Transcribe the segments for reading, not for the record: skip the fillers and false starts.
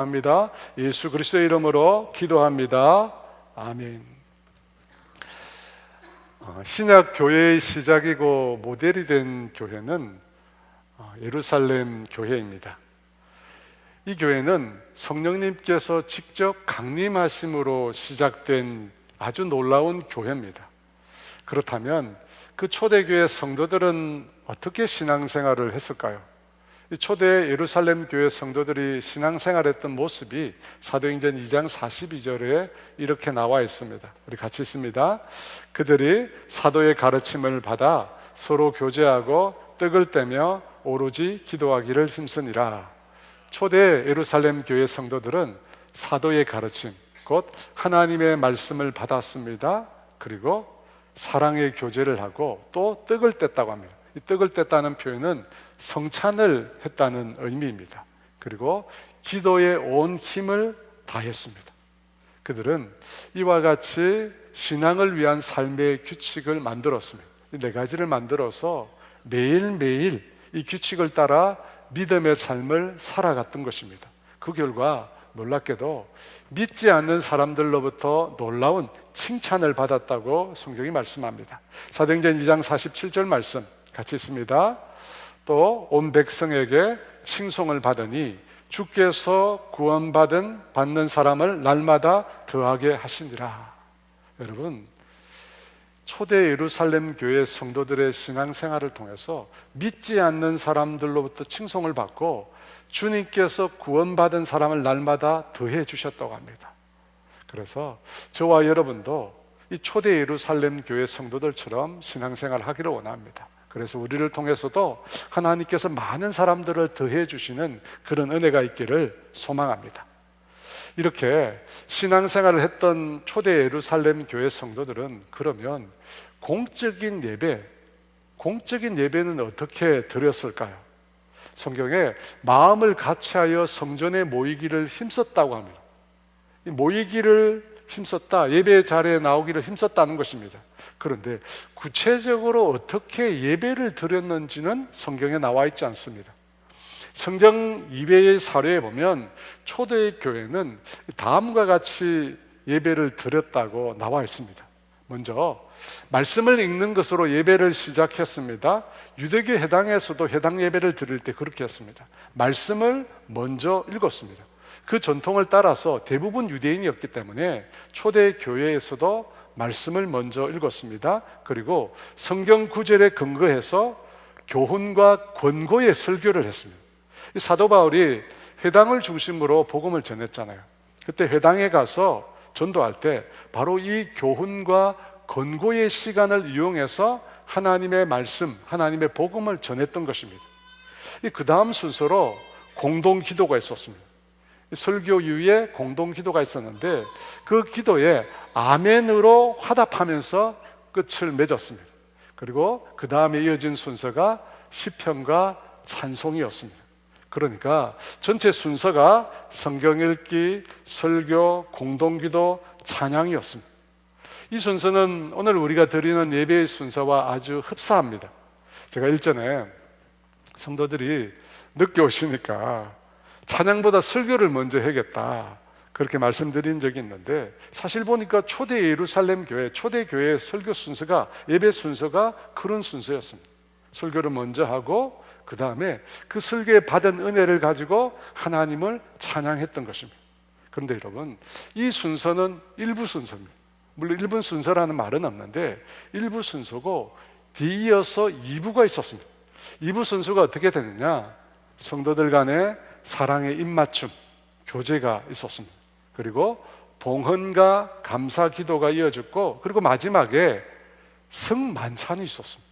합니다. 예수 그리스도의 이름으로 기도합니다. 아멘. 신약 교회의 시작이고 모델이 된 교회는 예루살렘 교회입니다. 이 교회는 성령님께서 직접 강림하심으로 시작된 아주 놀라운 교회입니다. 그렇다면 그 초대교회 성도들은 어떻게 신앙생활을 했을까요? 이 초대 예루살렘 교회 성도들이 신앙생활했던 모습이 사도행전 2장 42절에 이렇게 나와 있습니다. 우리 같이 읽습니다. 그들이 사도의 가르침을 받아 서로 교제하고 떡을 떼며 오로지 기도하기를 힘쓰니라. 초대 예루살렘 교회 성도들은 사도의 가르침, 곧 하나님의 말씀을 받았습니다. 그리고 사랑의 교제를 하고 또 떡을 뗐다고 합니다. 이 떡을 뗐다는 표현은 성찬을 했다는 의미입니다. 그리고 기도에 온 힘을 다했습니다. 그들은 이와 같이 신앙을 위한 삶의 규칙을 만들었습니다. 이 네 가지를 만들어서 매일매일 이 규칙을 따라 믿음의 삶을 살아갔던 것입니다. 그 결과 놀랍게도 믿지 않는 사람들로부터 놀라운 칭찬을 받았다고 성경이 말씀합니다. 사도행전 2장 47절 말씀 같이 있습니다. 또 온 백성에게 칭송을 받으니 주께서 받는 사람을 날마다 더하게 하시니라. 여러분, 초대 예루살렘 교회 성도들의 신앙생활을 통해서 믿지 않는 사람들로부터 칭송을 받고 주님께서 구원받은 사람을 날마다 더해 주셨다고 합니다. 그래서 저와 여러분도 이 초대 예루살렘 교회 성도들처럼 신앙생활을 하기를 원합니다. 그래서 우리를 통해서도 하나님께서 많은 사람들을 더해 주시는 그런 은혜가 있기를 소망합니다. 이렇게 신앙생활을 했던 초대 예루살렘 교회 성도들은 그러면 공적인 예배는 어떻게 드렸을까요? 성경에 마음을 같이하여 성전에 모이기를 힘썼다고 합니다. 모이기를 힘썼다, 예배 자리에 나오기를 힘썼다는 것입니다. 그런데 구체적으로 어떻게 예배를 드렸는지는 성경에 나와 있지 않습니다. 성경 이외의 사례에 보면 초대 교회는 다음과 같이 예배를 드렸다고 나와 있습니다. 먼저 말씀을 읽는 것으로 예배를 시작했습니다. 유대교 회당에서도 회당 예배를 드릴 때 그렇게 했습니다. 말씀을 먼저 읽었습니다. 그 전통을 따라서 대부분 유대인이었기 때문에 초대 교회에서도 말씀을 먼저 읽었습니다. 그리고 성경 구절에 근거해서 교훈과 권고의 설교를 했습니다. 사도 바울이 회당을 중심으로 복음을 전했잖아요. 그때 회당에 가서 전도할 때 바로 이 교훈과 권고의 시간을 이용해서 하나님의 말씀, 하나님의 복음을 전했던 것입니다. 그 다음 순서로 공동 기도가 있었습니다. 설교 이후에 공동 기도가 있었는데 그 기도에 아멘으로 화답하면서 끝을 맺었습니다. 그리고 그 다음에 이어진 순서가 시편과 찬송이었습니다. 그러니까 전체 순서가 성경 읽기, 설교, 공동기도, 찬양이었습니다. 이 순서는 오늘 우리가 드리는 예배의 순서와 아주 흡사합니다. 제가 일전에 성도들이 늦게 오시니까 찬양보다 설교를 먼저 해야겠다 그렇게 말씀드린 적이 있는데, 사실 보니까 초대 예루살렘 교회, 초대 교회의 설교 순서가, 예배 순서가 그런 순서였습니다. 설교를 먼저 하고 그 다음에 그 설교에 받은 은혜를 가지고 하나님을 찬양했던 것입니다. 그런데 여러분, 이 순서는 일부 순서입니다. 물론 일부 순서라는 말은 없는데 일부 순서고 뒤이어서 2부가 있었습니다. 2부 순서가 어떻게 되느냐, 성도들 간의 사랑의 입맞춤, 교제가 있었습니다. 그리고 봉헌과 감사 기도가 이어졌고, 그리고 마지막에 성만찬이 있었습니다.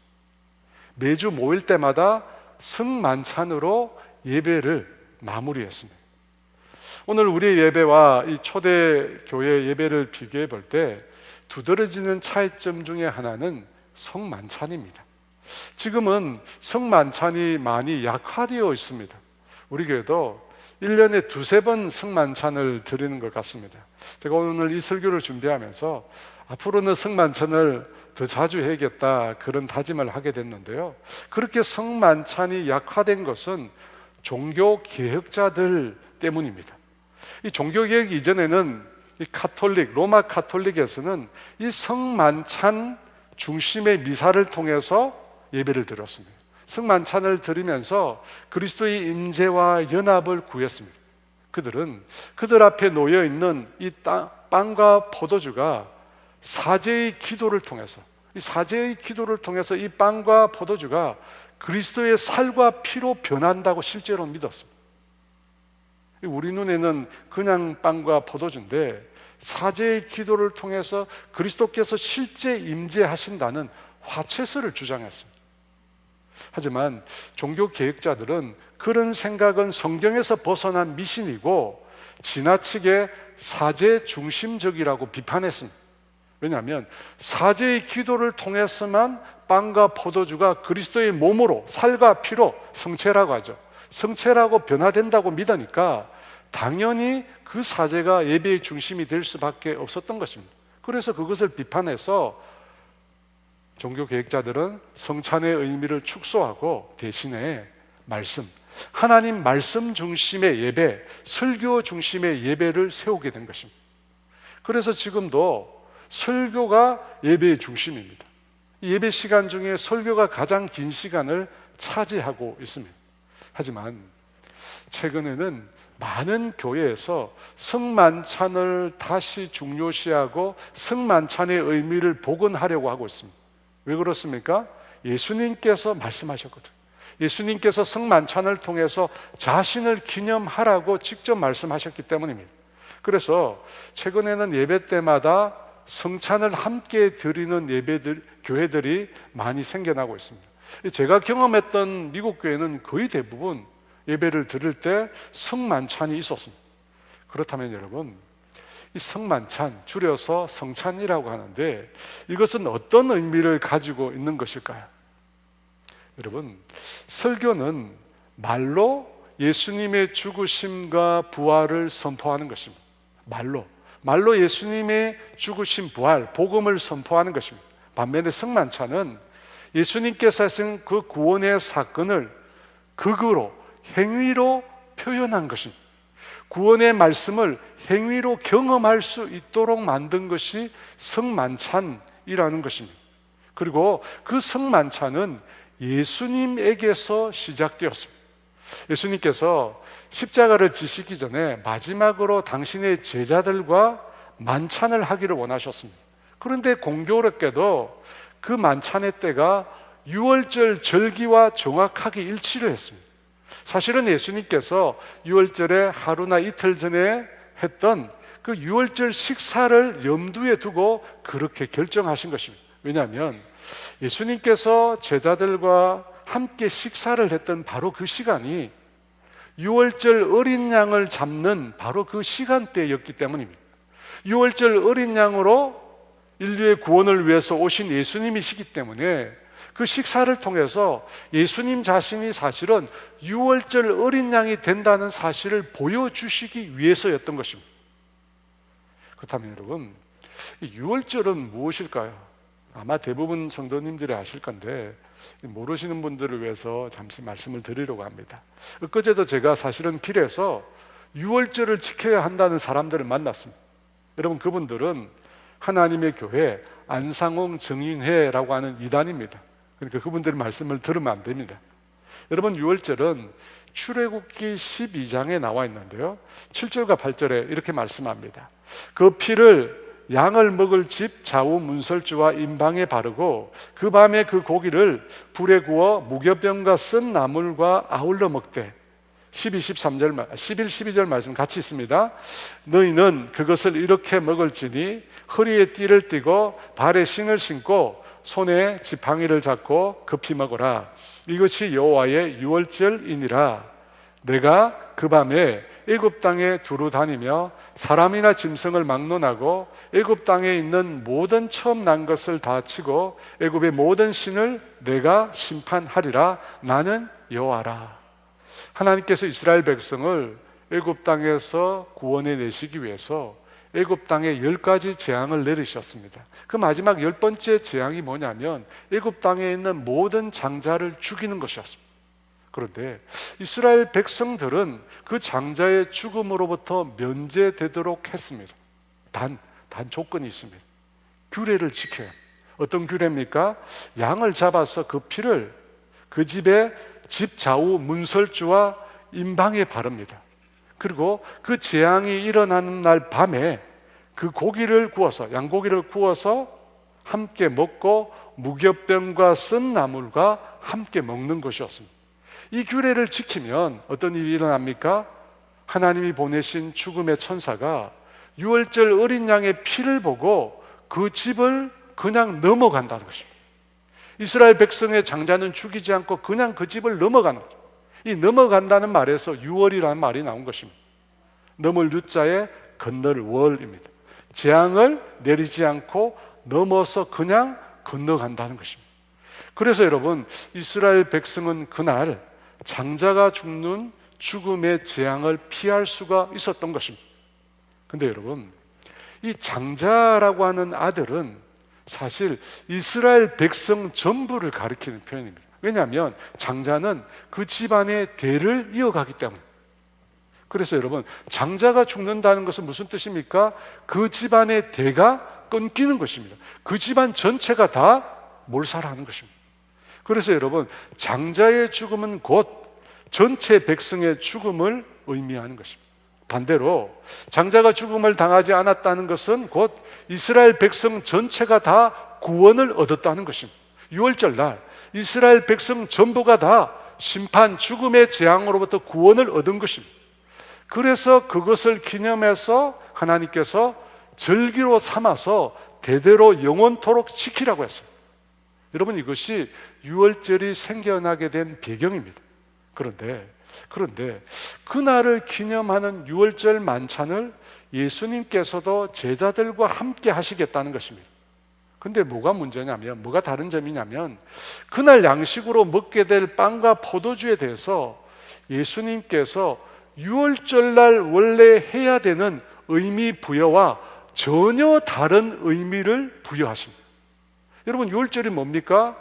매주 모일 때마다 성만찬으로 예배를 마무리했습니다. 오늘 우리의 예배와 이 초대 교회 예배를 비교해 볼 때 두드러지는 차이점 중에 하나는 성만찬입니다. 지금은 성만찬이 많이 약화되어 있습니다. 우리 교회도 1년에 두세 번 성만찬을 드리는 것 같습니다. 제가 오늘 이 설교를 준비하면서 앞으로는 성만찬을 더 자주 해야겠다 그런 다짐을 하게 됐는데요, 그렇게 성만찬이 약화된 것은 종교 개혁자들 때문입니다. 이 종교개혁 이전에는 이 카톨릭, 로마 카톨릭에서는 이 성만찬 중심의 미사를 통해서 예배를 드렸습니다. 성만찬을 드리면서 그리스도의 임재와 연합을 구했습니다. 그들은 그들 앞에 놓여 있는 이 빵과 포도주가 사제의 기도를 통해서, 이 사제의 기도를 통해서 이 빵과 포도주가 그리스도의 살과 피로 변한다고 실제로 믿었습니다. 우리 눈에는 그냥 빵과 포도주인데 사제의 기도를 통해서 그리스도께서 실제 임재하신다는 화채설을 주장했습니다. 하지만 종교 개혁자들은 그런 생각은 성경에서 벗어난 미신이고 지나치게 사제 중심적이라고 비판했습니다. 왜냐하면 사제의 기도를 통해서만 빵과 포도주가 그리스도의 몸으로, 살과 피로, 성체라고 하죠, 성체라고 변화된다고 믿으니까 당연히 그 사제가 예배의 중심이 될 수밖에 없었던 것입니다. 그래서 그것을 비판해서 종교 개혁자들은 성찬의 의미를 축소하고 대신에 말씀, 하나님 말씀 중심의 예배, 설교 중심의 예배를 세우게 된 것입니다. 그래서 지금도 설교가 예배의 중심입니다. 예배 시간 중에 설교가 가장 긴 시간을 차지하고 있습니다. 하지만 최근에는 많은 교회에서 성만찬을 다시 중요시하고 성만찬의 의미를 복원하려고 하고 있습니다. 왜 그렇습니까? 예수님께서 말씀하셨거든요. 예수님께서 성만찬을 통해서 자신을 기념하라고 직접 말씀하셨기 때문입니다. 그래서 최근에는 예배 때마다 성찬을 함께 드리는 교회들이 많이 생겨나고 있습니다. 제가 경험했던 미국 교회는 거의 대부분 예배를 드릴 때 성만찬이 있었습니다. 그렇다면 여러분, 이 성만찬, 줄여서 성찬이라고 하는데 이것은 어떤 의미를 가지고 있는 것일까요? 여러분, 설교는 말로 예수님의 죽으심과 부활을 선포하는 것입니다. 말로 예수님의 죽으심, 부활, 복음을 선포하는 것입니다. 반면에 성만찬은 예수님께서 하신 그 구원의 사건을 극으로, 행위로 표현한 것입니다. 구원의 말씀을 행위로 경험할 수 있도록 만든 것이 성만찬이라는 것입니다. 그리고 그 성만찬은 예수님에게서 시작되었습니다. 예수님께서 십자가를 지시기 전에 마지막으로 당신의 제자들과 만찬을 하기를 원하셨습니다. 그런데 공교롭게도 그 만찬의 때가 유월절 절기와 정확하게 일치를 했습니다. 사실은 예수님께서 유월절에 하루나 이틀 전에 했던 그 유월절 식사를 염두에 두고 그렇게 결정하신 것입니다. 왜냐하면 예수님께서 제자들과 함께 식사를 했던 바로 그 시간이 유월절 어린 양을 잡는 바로 그 시간대였기 때문입니다. 유월절 어린 양으로 인류의 구원을 위해서 오신 예수님이시기 때문에 그 식사를 통해서 예수님 자신이 사실은 유월절 어린 양이 된다는 사실을 보여주시기 위해서였던 것입니다. 그렇다면 여러분, 유월절은 무엇일까요? 아마 대부분 성도님들이 아실 건데 모르시는 분들을 위해서 잠시 말씀을 드리려고 합니다. 엊그제도 제가 사실은 길에서 유월절을 지켜야 한다는 사람들을 만났습니다. 여러분, 그분들은 하나님의 교회 안상홍 정인회라고 하는 이단입니다. 그러니까 그분들의 말씀을 들으면 안 됩니다. 여러분, 유월절은 출애굽기 12장에 나와 있는데요, 7절과 8절에 이렇게 말씀합니다. 그 피를 양을 먹을 집 좌우 문설주와 임방에 바르고 그 밤에 그 고기를 불에 구워 무교병과 쓴 나물과 아울러 먹되 11, 12절 말씀 같이 있습니다. 너희는 그것을 이렇게 먹을지니 허리에 띠를 띠고 발에 신을 신고 손에 지팡이를 잡고 급히 먹어라. 이것이 여호와의 유월절이니라. 내가 그 밤에 애굽 땅에 두루 다니며 사람이나 짐승을 막론하고 애굽 땅에 있는 모든 처음 난 것을 다 치고 애굽의 모든 신을 내가 심판하리라. 나는 여호와라. 하나님께서 이스라엘 백성을 애굽 땅에서 구원해 내시기 위해서 애굽 땅에 10가지 재앙을 내리셨습니다. 그 마지막 10번째 재앙이 뭐냐면 애굽 땅에 있는 모든 장자를 죽이는 것이었습니다. 그런데 이스라엘 백성들은 그 장자의 죽음으로부터 면제되도록 했습니다. 단 조건이 있습니다. 규례를 지켜야 합니다. 어떤 규례입니까? 양을 잡아서 그 피를 그 집의 집 좌우 문설주와 임방에 바릅니다. 그리고 그 재앙이 일어나는 날 밤에 그 고기를 구워서, 양고기를 구워서 함께 먹고 무교병과 쓴 나물과 함께 먹는 것이었습니다. 이 규례를 지키면 어떤 일이 일어납니까? 하나님이 보내신 죽음의 천사가 유월절 어린 양의 피를 보고 그 집을 그냥 넘어간다는 것입니다. 이스라엘 백성의 장자는 죽이지 않고 그냥 그 집을 넘어가는 거죠. 이 넘어간다는 말에서 유월이라는 말이 나온 것입니다. 넘을 유자에 건널 월입니다. 재앙을 내리지 않고 넘어서 그냥 건너간다는 것입니다. 그래서 여러분, 이스라엘 백성은 그날 장자가 죽는 죽음의 재앙을 피할 수가 있었던 것입니다. 근데 여러분, 이 장자라고 하는 아들은 사실 이스라엘 백성 전부를 가리키는 표현입니다. 왜냐하면 장자는 그 집안의 대를 이어가기 때문에. 그래서 여러분, 장자가 죽는다는 것은 무슨 뜻입니까? 그 집안의 대가 끊기는 것입니다. 그 집안 전체가 다 몰살하는 것입니다. 그래서 여러분, 장자의 죽음은 곧 전체 백성의 죽음을 의미하는 것입니다. 반대로 장자가 죽음을 당하지 않았다는 것은 곧 이스라엘 백성 전체가 다 구원을 얻었다는 것입니다. 유월절 날 이스라엘 백성 전부가 다 심판, 죽음의 재앙으로부터 구원을 얻은 것입니다. 그래서 그것을 기념해서 하나님께서 절기로 삼아서 대대로 영원토록 지키라고 했어요. 여러분, 이것이 유월절이 생겨나게 된 배경입니다. 그런데 그날을 기념하는 유월절 만찬을 예수님께서도 제자들과 함께 하시겠다는 것입니다. 근데 뭐가 문제냐면, 뭐가 다른 점이냐면, 그날 양식으로 먹게 될 빵과 포도주에 대해서 예수님께서 유월절날 원래 해야 되는 의미 부여와 전혀 다른 의미를 부여하십니다. 여러분, 유월절이 뭡니까?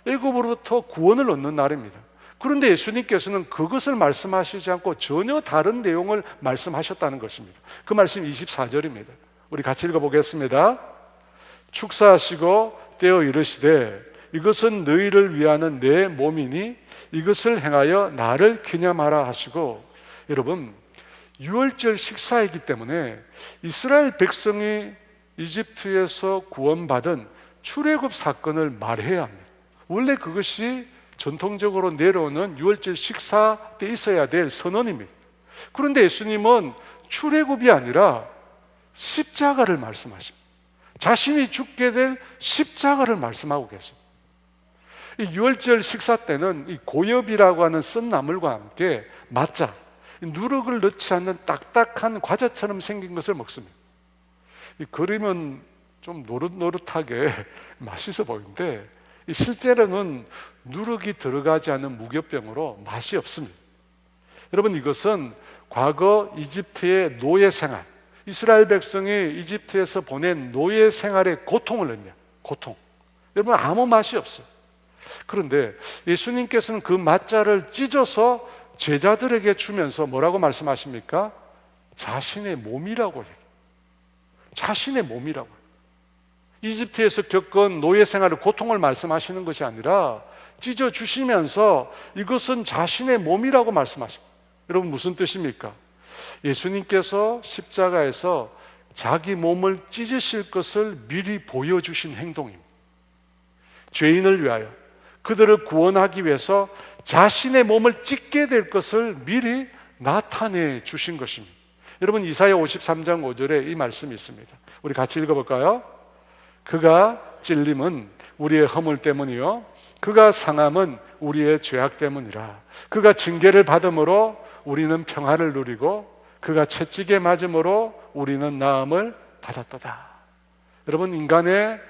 애굽으로부터 구원을 얻는 날입니다. 그런데 예수님께서는 그것을 말씀하시지 않고 전혀 다른 내용을 말씀하셨다는 것입니다. 그 말씀 24절입니다. 우리 같이 읽어보겠습니다. 축사하시고 떼어 이르시되 이것은 너희를 위하는 내 몸이니 이것을 행하여 나를 기념하라 하시고, 여러분, 유월절 식사이기 때문에 이스라엘 백성이 이집트에서 구원받은 출애굽 사건을 말해야 합니다. 원래 그것이 전통적으로 내려오는 유월절 식사 때 있어야 될 선언입니다. 그런데 예수님은 출애굽이 아니라 십자가를 말씀하십니다. 자신이 죽게 될 십자가를 말씀하고 계십니다. 이 유월절 식사 때는 이 고엽이라고 하는 쓴 나물과 함께 맛자, 누룩을 넣지 않는 딱딱한 과자처럼 생긴 것을 먹습니다. 이 그림은 좀 노릇노릇하게 맛있어 보이는데 실제로는 누룩이 들어가지 않은 무교병으로 맛이 없습니다. 여러분, 이것은 과거 이집트의 노예 생활, 이스라엘 백성이 이집트에서 보낸 노예 생활의 고통을 의미해요. 고통. 여러분, 아무 맛이 없어요. 그런데 예수님께서는 그 맛자를 찢어서 제자들에게 주면서 뭐라고 말씀하십니까? 자신의 몸이라고 해요. 자신의 몸이라고 해요. 이집트에서 겪은 노예 생활의 고통을 말씀하시는 것이 아니라 찢어 주시면서 이것은 자신의 몸이라고 말씀하십니다. 여러분, 무슨 뜻입니까? 예수님께서 십자가에서 자기 몸을 찢으실 것을 미리 보여주신 행동입니다. 죄인을 위하여, 그들을 구원하기 위해서 자신의 몸을 찢게 될 것을 미리 나타내 주신 것입니다. 여러분, 이사야 53장 5절에 이 말씀이 있습니다. 우리 같이 읽어볼까요? 그가 찔림은 우리의 허물 때문이요 그가 상함은 우리의 죄악 때문이라. 그가 징계를 받음으로 우리는 평화를 누리고 그가 채찍에 맞음으로 우리는 나음을 받았도다. 여러분, 인간의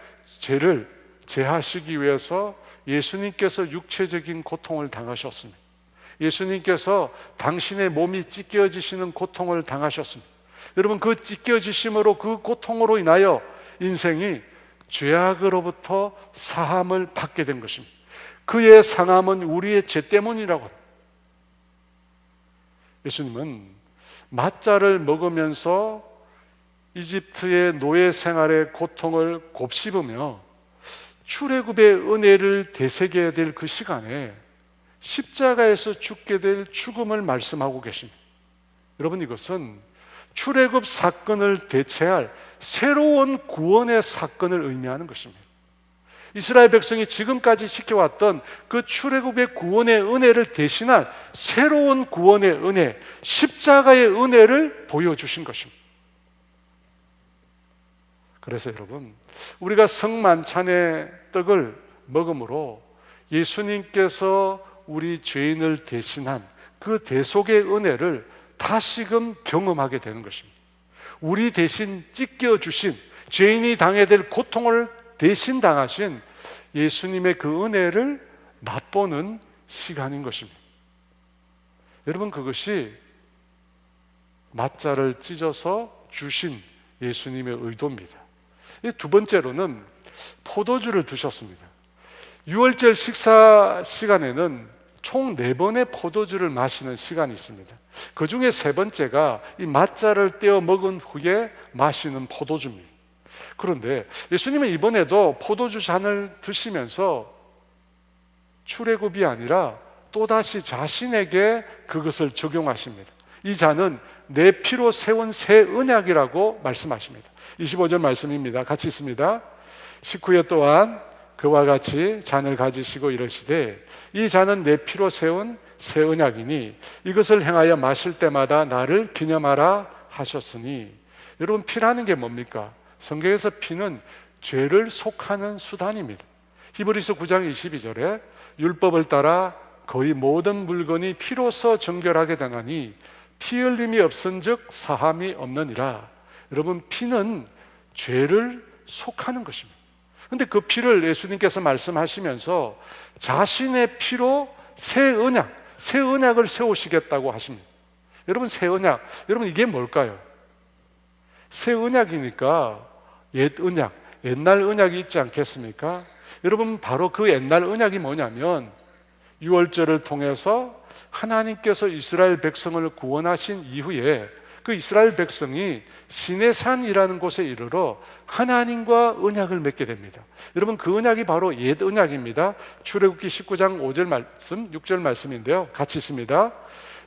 죄를 제하시기 위해서 예수님께서 육체적인 고통을 당하셨습니다. 예수님께서 당신의 몸이 찢겨지시는 고통을 당하셨습니다. 여러분, 그 찢겨지심으로, 그 고통으로 인하여 인생이 죄악으로부터 사함을 받게 된 것입니다. 그의 상함은 우리의 죄 때문이라고 합니다. 예수님은 맞자를 먹으면서 이집트의 노예 생활의 고통을 곱씹으며 출애굽의 은혜를 되새겨야 될 그 시간에 십자가에서 죽게 될 죽음을 말씀하고 계십니다. 여러분, 이것은 출애굽 사건을 대체할 새로운 구원의 사건을 의미하는 것입니다. 이스라엘 백성이 지금까지 지켜왔던 그 출애굽의 구원의 은혜를 대신할 새로운 구원의 은혜, 십자가의 은혜를 보여주신 것입니다. 그래서 여러분, 우리가 성만찬의 떡을 먹음으로 예수님께서 우리 죄인을 대신한 그 대속의 은혜를 다시금 경험하게 되는 것입니다. 우리 대신 찢겨주신, 죄인이 당해야 될 고통을 대신 당하신 예수님의 그 은혜를 맛보는 시간인 것입니다. 여러분, 그것이 맞자를 찢어서 주신 예수님의 의도입니다. 두 번째로는 포도주를 드셨습니다. 유월절 식사 시간에는 총 4번의 포도주를 마시는 시간이 있습니다. 그 중에 3번째가 이 맞자를 떼어 먹은 후에 마시는 포도주입니다. 그런데 예수님은 이번에도 포도주 잔을 드시면서 출애굽이 아니라 또다시 자신에게 그것을 적용하십니다. 이 잔은 내 피로 세운 새 언약이라고 말씀하십니다. 25절 말씀입니다. 같이 있습니다. 식후에 또한 그와 같이 잔을 가지시고 이르시되 이 잔은 내 피로 세운 새 언약이니 이것을 행하여 마실 때마다 나를 기념하라 하셨으니. 여러분, 피라는 게 뭡니까? 성경에서 피는 죄를 속하는 수단입니다. 히브리서 9장 22절에 율법을 따라 거의 모든 물건이 피로서 정결하게 되나니 피 흘림이 없은즉 사함이 없느니라. 여러분, 피는 죄를 속하는 것입니다. 그런데 그 피를 예수님께서 말씀하시면서 자신의 피로 새 언약을 세우시겠다고 하십니다. 여러분, 새 언약, 여러분 이게 뭘까요? 새 언약이니까 옛 언약, 옛날 언약이 있지 않겠습니까? 여러분, 바로 그 옛날 언약이 뭐냐면 유월절을 통해서 하나님께서 이스라엘 백성을 구원하신 이후에 그 이스라엘 백성이 시내산이라는 곳에 이르러 하나님과 언약을 맺게 됩니다. 여러분, 그 언약이 바로 옛 언약입니다. 출애굽기 19장 5절 말씀, 6절 말씀인데요. 같이 있습니다.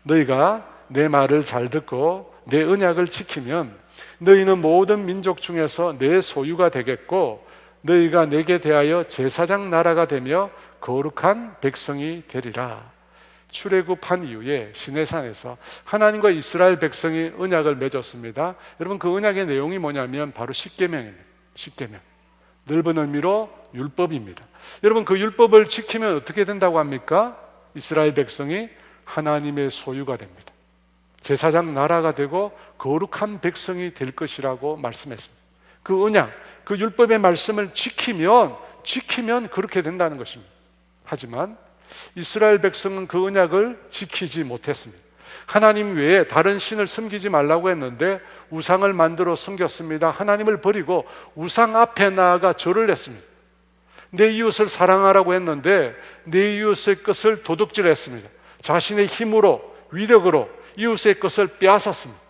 너희가 내 말을 잘 듣고 내 언약을 지키면 너희는 모든 민족 중에서 내 소유가 되겠고 너희가 내게 대하여 제사장 나라가 되며 거룩한 백성이 되리라. 출애굽한 이후에 시내산에서 하나님과 이스라엘 백성이 언약을 맺었습니다. 여러분, 그 언약의 내용이 뭐냐면 바로 십계명입니다. 십계명, 넓은 의미로 율법입니다. 여러분, 그 율법을 지키면 어떻게 된다고 합니까? 이스라엘 백성이 하나님의 소유가 됩니다. 제사장 나라가 되고 거룩한 백성이 될 것이라고 말씀했습니다. 그 언약, 그 율법의 말씀을 지키면 그렇게 된다는 것입니다. 하지만 이스라엘 백성은 그 언약을 지키지 못했습니다. 하나님 외에 다른 신을 섬기지 말라고 했는데 우상을 만들어 섬겼습니다. 하나님을 버리고 우상 앞에 나아가 절을 했습니다. 내 이웃을 사랑하라고 했는데 내 이웃의 것을 도둑질했습니다. 자신의 힘으로, 위력으로 이웃의 것을 빼앗았습니다.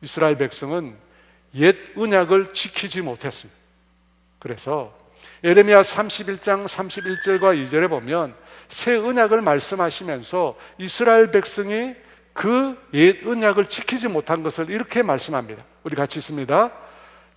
이스라엘 백성은 옛 언약을 지키지 못했습니다. 그래서 예레미야 31장 31절과 2절에 보면 새 언약을 말씀하시면서 이스라엘 백성이 그 옛 언약을 지키지 못한 것을 이렇게 말씀합니다. 우리 같이 있습니다.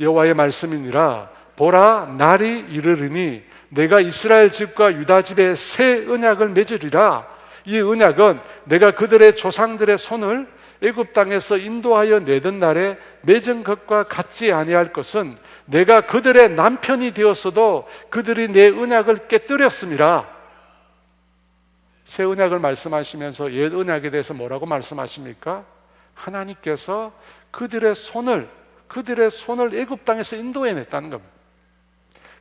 여호와의 말씀이니라. 보라, 날이 이르리니 내가 이스라엘 집과 유다 집에 새 언약을 맺으리라. 이 언약은 내가 그들의 조상들의 손을 애굽 땅에서 인도하여 내던 날에 맺은 것과 같지 아니할 것은 내가 그들의 남편이 되었어도 그들이 내 언약을 깨뜨렸음이라. 새 언약을 말씀하시면서 옛 언약에 대해서 뭐라고 말씀하십니까? 하나님께서 그들의 손을 애굽 땅에서 인도해냈다는 겁니다.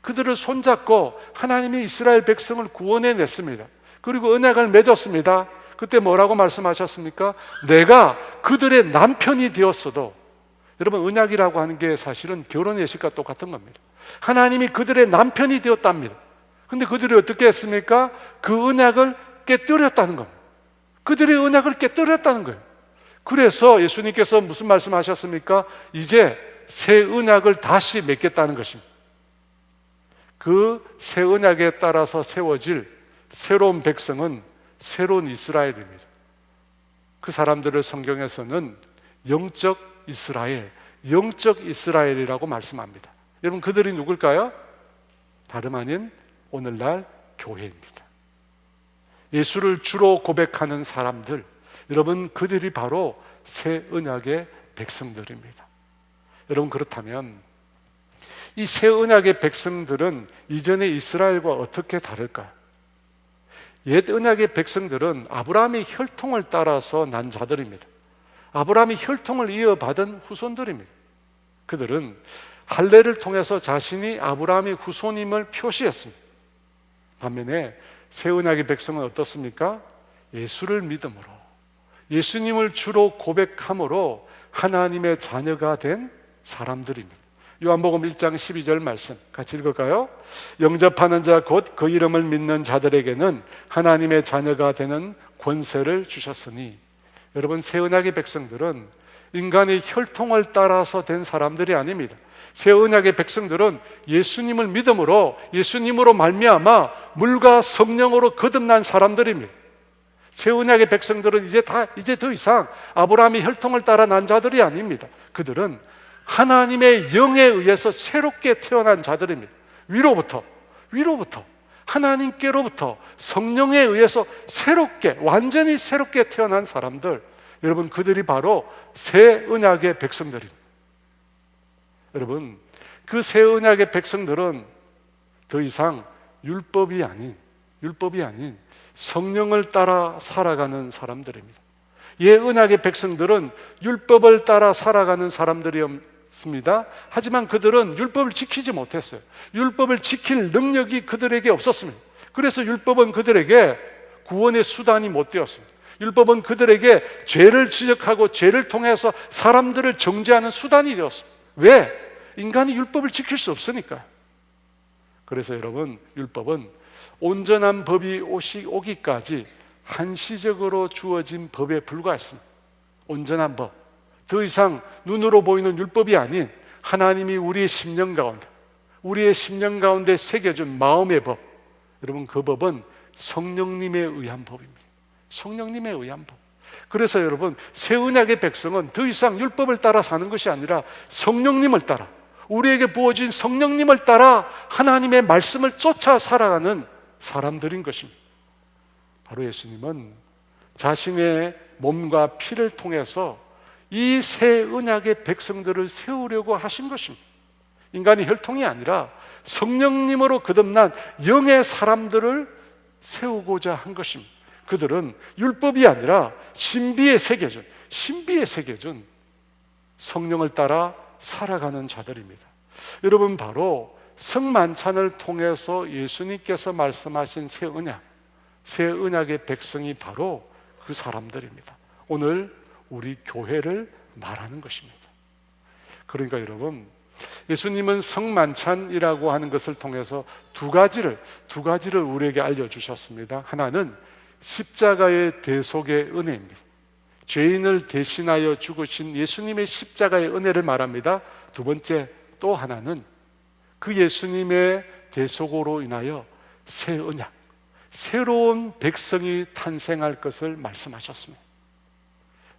그들을 손잡고 하나님이 이스라엘 백성을 구원해냈습니다. 그리고 언약을 맺었습니다. 그때 뭐라고 말씀하셨습니까? 내가 그들의 남편이 되었어도. 여러분, 언약이라고 하는 게 사실은 결혼 예식과 똑같은 겁니다. 하나님이 그들의 남편이 되었답니다. 근데 그들이 어떻게 했습니까? 그 언약을 깨뜨렸다는 겁니다. 그들의 언약을 깨뜨렸다는 거예요. 그래서 예수님께서 무슨 말씀하셨습니까? 이제 새 언약을 다시 맺겠다는 것입니다. 그 새 언약에 따라서 세워질 새로운 백성은 새로운 이스라엘입니다. 그 사람들을 성경에서는 영적 이스라엘, 영적 이스라엘이라고 말씀합니다. 여러분, 그들이 누굴까요? 다름 아닌 오늘날 교회입니다. 예수를 주로 고백하는 사람들, 여러분, 그들이 바로 새 언약의 백성들입니다. 여러분, 그렇다면 이 새 언약의 백성들은 이전의 이스라엘과 어떻게 다를까요? 옛 언약의 백성들은 아브라함의 혈통을 따라서 난 자들입니다. 아브라함의 혈통을 이어받은 후손들입니다. 그들은 할례를 통해서 자신이 아브라함의 후손임을 표시했습니다. 반면에 새 언약의 백성은 어떻습니까? 예수를 믿음으로, 예수님을 주로 고백함으로 하나님의 자녀가 된 사람들입니다. 요한복음 1장 12절 말씀 같이 읽을까요? 영접하는 자 곧 그 이름을 믿는 자들에게는 하나님의 자녀가 되는 권세를 주셨으니. 여러분, 새 언약의 백성들은 인간의 혈통을 따라서 된 사람들이 아닙니다. 새 언약의 백성들은 예수님을 믿음으로, 예수님으로 말미암아 물과 성령으로 거듭난 사람들입니다. 새 언약의 백성들은 이제 더 이상 아브라함의 혈통을 따라 난 자들이 아닙니다. 그들은 하나님의 영에 의해서 새롭게 태어난 자들입니다. 위로부터 하나님께로부터 성령에 의해서 새롭게, 완전히 새롭게 태어난 사람들, 여러분, 그들이 바로 새 언약의 백성들입니다. 여러분, 그 새 언약의 백성들은 더 이상 율법이 아닌 성령을 따라 살아가는 사람들입니다. 옛 언약의 백성들은 율법을 따라 살아가는 사람들이었습니다. 하지만 그들은 율법을 지키지 못했어요. 율법을 지킬 능력이 그들에게 없었습니다. 그래서 율법은 그들에게 구원의 수단이 못 되었습니다. 율법은 그들에게 죄를 지적하고 죄를 통해서 사람들을 정죄하는 수단이 되었습니다. 왜? 인간이 율법을 지킬 수 없으니까요. 그래서 여러분, 율법은 온전한 법이 오기까지 한시적으로 주어진 법에 불과했습니다. 온전한 법, 더 이상 눈으로 보이는 율법이 아닌 하나님이 우리의 심령 가운데 새겨준 마음의 법, 여러분, 그 법은 성령님에 의한 법입니다. 성령님에 의한 법. 그래서 여러분, 새 언약의 백성은 더 이상 율법을 따라 사는 것이 아니라 성령님을 따라, 우리에게 부어진 성령님을 따라 하나님의 말씀을 쫓아 살아가는 사람들인 것입니다. 바로 예수님은 자신의 몸과 피를 통해서 이 새 언약의 백성들을 세우려고 하신 것입니다. 인간의 혈통이 아니라 성령님으로 거듭난 영의 사람들을 세우고자 한 것입니다. 그들은 율법이 아니라 신비에 새겨준 성령을 따라 살아가는 자들입니다. 여러분, 바로 성만찬을 통해서 예수님께서 말씀하신 새 언약의 백성이 바로 그 사람들입니다. 오늘 우리 교회를 말하는 것입니다. 그러니까 여러분, 예수님은 성만찬이라고 하는 것을 통해서 두 가지를 우리에게 알려주셨습니다. 하나는 십자가의 대속의 은혜입니다. 죄인을 대신하여 죽으신 예수님의 십자가의 은혜를 말합니다. 두 번째, 또 하나는 그 예수님의 대속으로 인하여 새 언약, 새로운 백성이 탄생할 것을 말씀하셨습니다.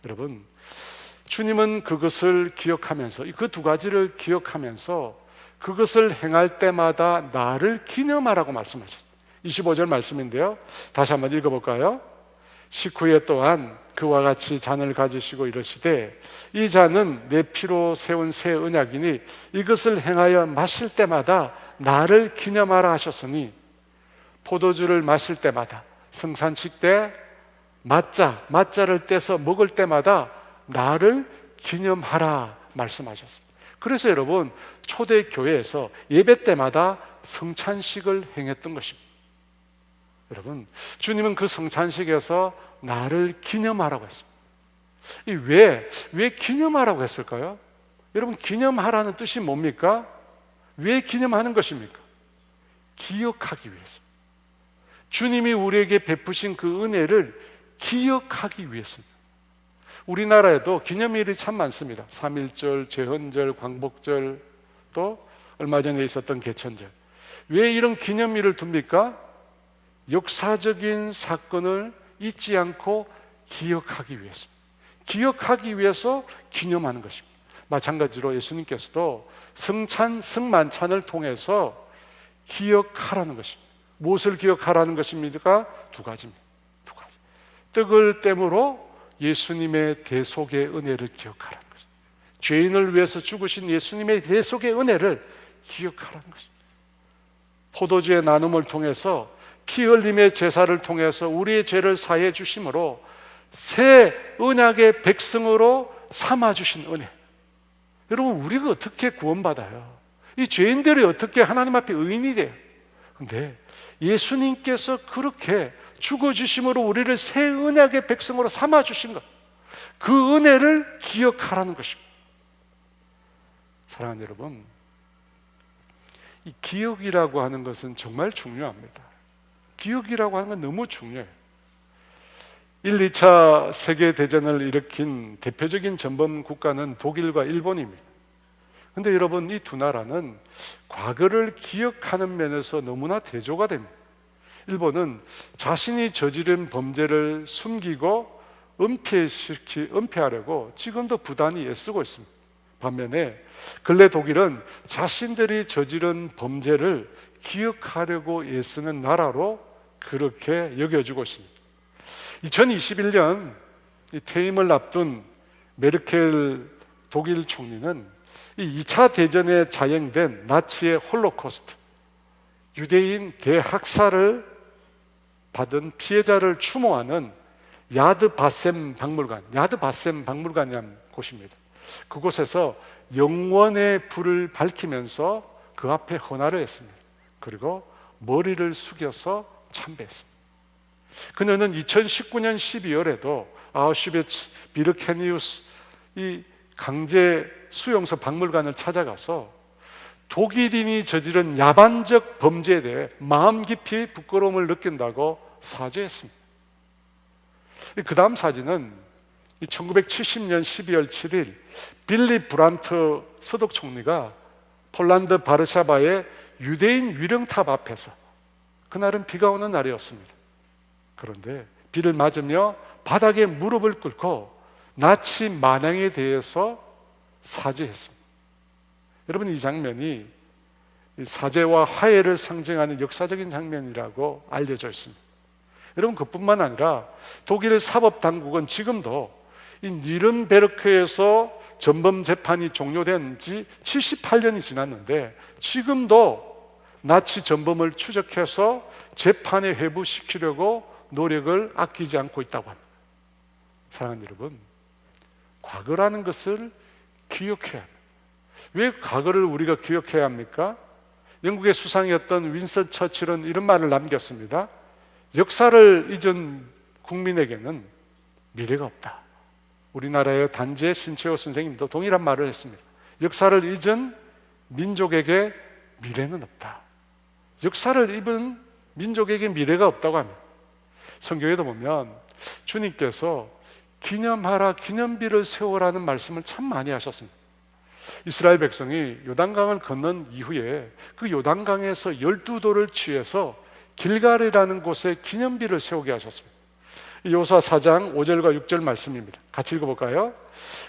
여러분, 주님은 그것을 기억하면서, 그 두 가지를 기억하면서 그것을 행할 때마다 나를 기념하라고 말씀하셨습니다. 25절 말씀인데요, 다시 한번 읽어볼까요? 식후에 또한 그와 같이 잔을 가지시고 이르시되 이 잔은 내 피로 세운 새 언약이니 이것을 행하여 마실 때마다 나를 기념하라 하셨으니, 포도주를 마실 때마다, 성찬식 때 맞자를 떼서 먹을 때마다 나를 기념하라 말씀하셨습니다. 그래서 여러분, 초대교회에서 예배 때마다 성찬식을 행했던 것입니다. 여러분, 주님은 그 성찬식에서 나를 기념하라고 했습니다. 왜 기념하라고 했을까요? 여러분, 기념하라는 뜻이 뭡니까? 왜 기념하는 것입니까? 기억하기 위해서. 주님이 우리에게 베푸신 그 은혜를 기억하기 위해서입니다. 우리나라에도 기념일이 참 많습니다. 3.1절, 제헌절, 광복절, 또 얼마 전에 있었던 개천절. 왜 이런 기념일을 둡니까? 역사적인 사건을 잊지 않고 기억하기 위해서, 기억하기 위해서 기념하는 것입니다. 마찬가지로 예수님께서도 성찬, 성만찬을 통해서 기억하라는 것입니다. 무엇을 기억하라는 것입니까? 두 가지입니다. 두 가지. 떡을 땜으로 예수님의 대속의 은혜를 기억하라는 것입니다. 죄인을 위해서 죽으신 예수님의 대속의 은혜를 기억하라는 것입니다. 포도주의 나눔을 통해서 피 흘림의 제사를 통해서 우리의 죄를 사해 주심으로 새 언약의 백성으로 삼아 주신 은혜. 여러분, 우리가 어떻게 구원받아요? 이 죄인들이 어떻게 하나님 앞에 의인이 돼요? 근데 예수님께서 그렇게 죽어주심으로 우리를 새 언약의 백성으로 삼아 주신 것, 그 은혜를 기억하라는 것입니다. 사랑하는 여러분, 이 기억이라고 하는 것은 정말 중요합니다. 기억이라고 하는 건 너무 중요해요. 1, 2차 세계대전을 일으킨 대표적인 전범 국가는 독일과 일본입니다. 그런데 여러분, 이 두 나라는 과거를 기억하는 면에서 너무나 대조가 됩니다. 일본은 자신이 저지른 범죄를 숨기고 은폐하려고 지금도 부단히 애쓰고 있습니다. 반면에 근래 독일은 자신들이 저지른 범죄를 기억하려고 애쓰는 나라로 그렇게 여겨지고 있습니다. 2021년 퇴임을 앞둔 메르켈 독일 총리는 이 2차 대전에 자행된 나치의 홀로코스트, 유대인 대학살을 받은 피해자를 추모하는 야드바셈 박물관이라는 곳입니다. 그곳에서 영원의 불을 밝히면서 그 앞에 헌화를 했습니다. 그리고 머리를 숙여서 참배했습니다. 그녀는 2019년 12월에도 아우슈비츠 비르케니우스 이 강제 수용소 박물관을 찾아가서 독일인이 저지른 야반적 범죄에 대해 마음 깊이 부끄러움을 느낀다고 사죄했습니다. 그 다음 사진은 1970년 12월 7일 빌리 브란트 서독 총리가 폴란드 바르샤바의 유대인 위령탑 앞에서, 그날은 비가 오는 날이었습니다. 그런데 비를 맞으며 바닥에 무릎을 꿇고 나치 만행에 대해서 사죄했습니다. 여러분, 이 장면이 사죄와 화해를 상징하는 역사적인 장면이라고 알려져 있습니다. 여러분, 그뿐만 아니라 독일 사법당국은 지금도 이 니른베르크에서 전범 재판이 종료된 지 78년이 지났는데 지금도 나치 전범을 추적해서 재판에 회부시키려고 노력을 아끼지 않고 있다고 합니다. 사랑하는 여러분, 과거라는 것을 기억해야 합니다. 왜 과거를 우리가 기억해야 합니까? 영국의 수상이었던 윈스턴 처칠은 이런 말을 남겼습니다. 역사를 잊은 국민에게는 미래가 없다. 우리나라의 단재 신채호 선생님도 동일한 말을 했습니다. 역사를 잊은 민족에게 미래는 없다. 역사를 잊은 민족에게 미래가 없다고 합니다. 성경에도 보면 주님께서 기념하라, 기념비를 세우라는 말씀을 참 많이 하셨습니다. 이스라엘 백성이 요단강을 건넌 이후에 그 요단강에서 12돌을 취해서 길갈이라는 곳에 기념비를 세우게 하셨습니다. 여호수아 4장 5절과 6절 말씀입니다. 같이 읽어볼까요?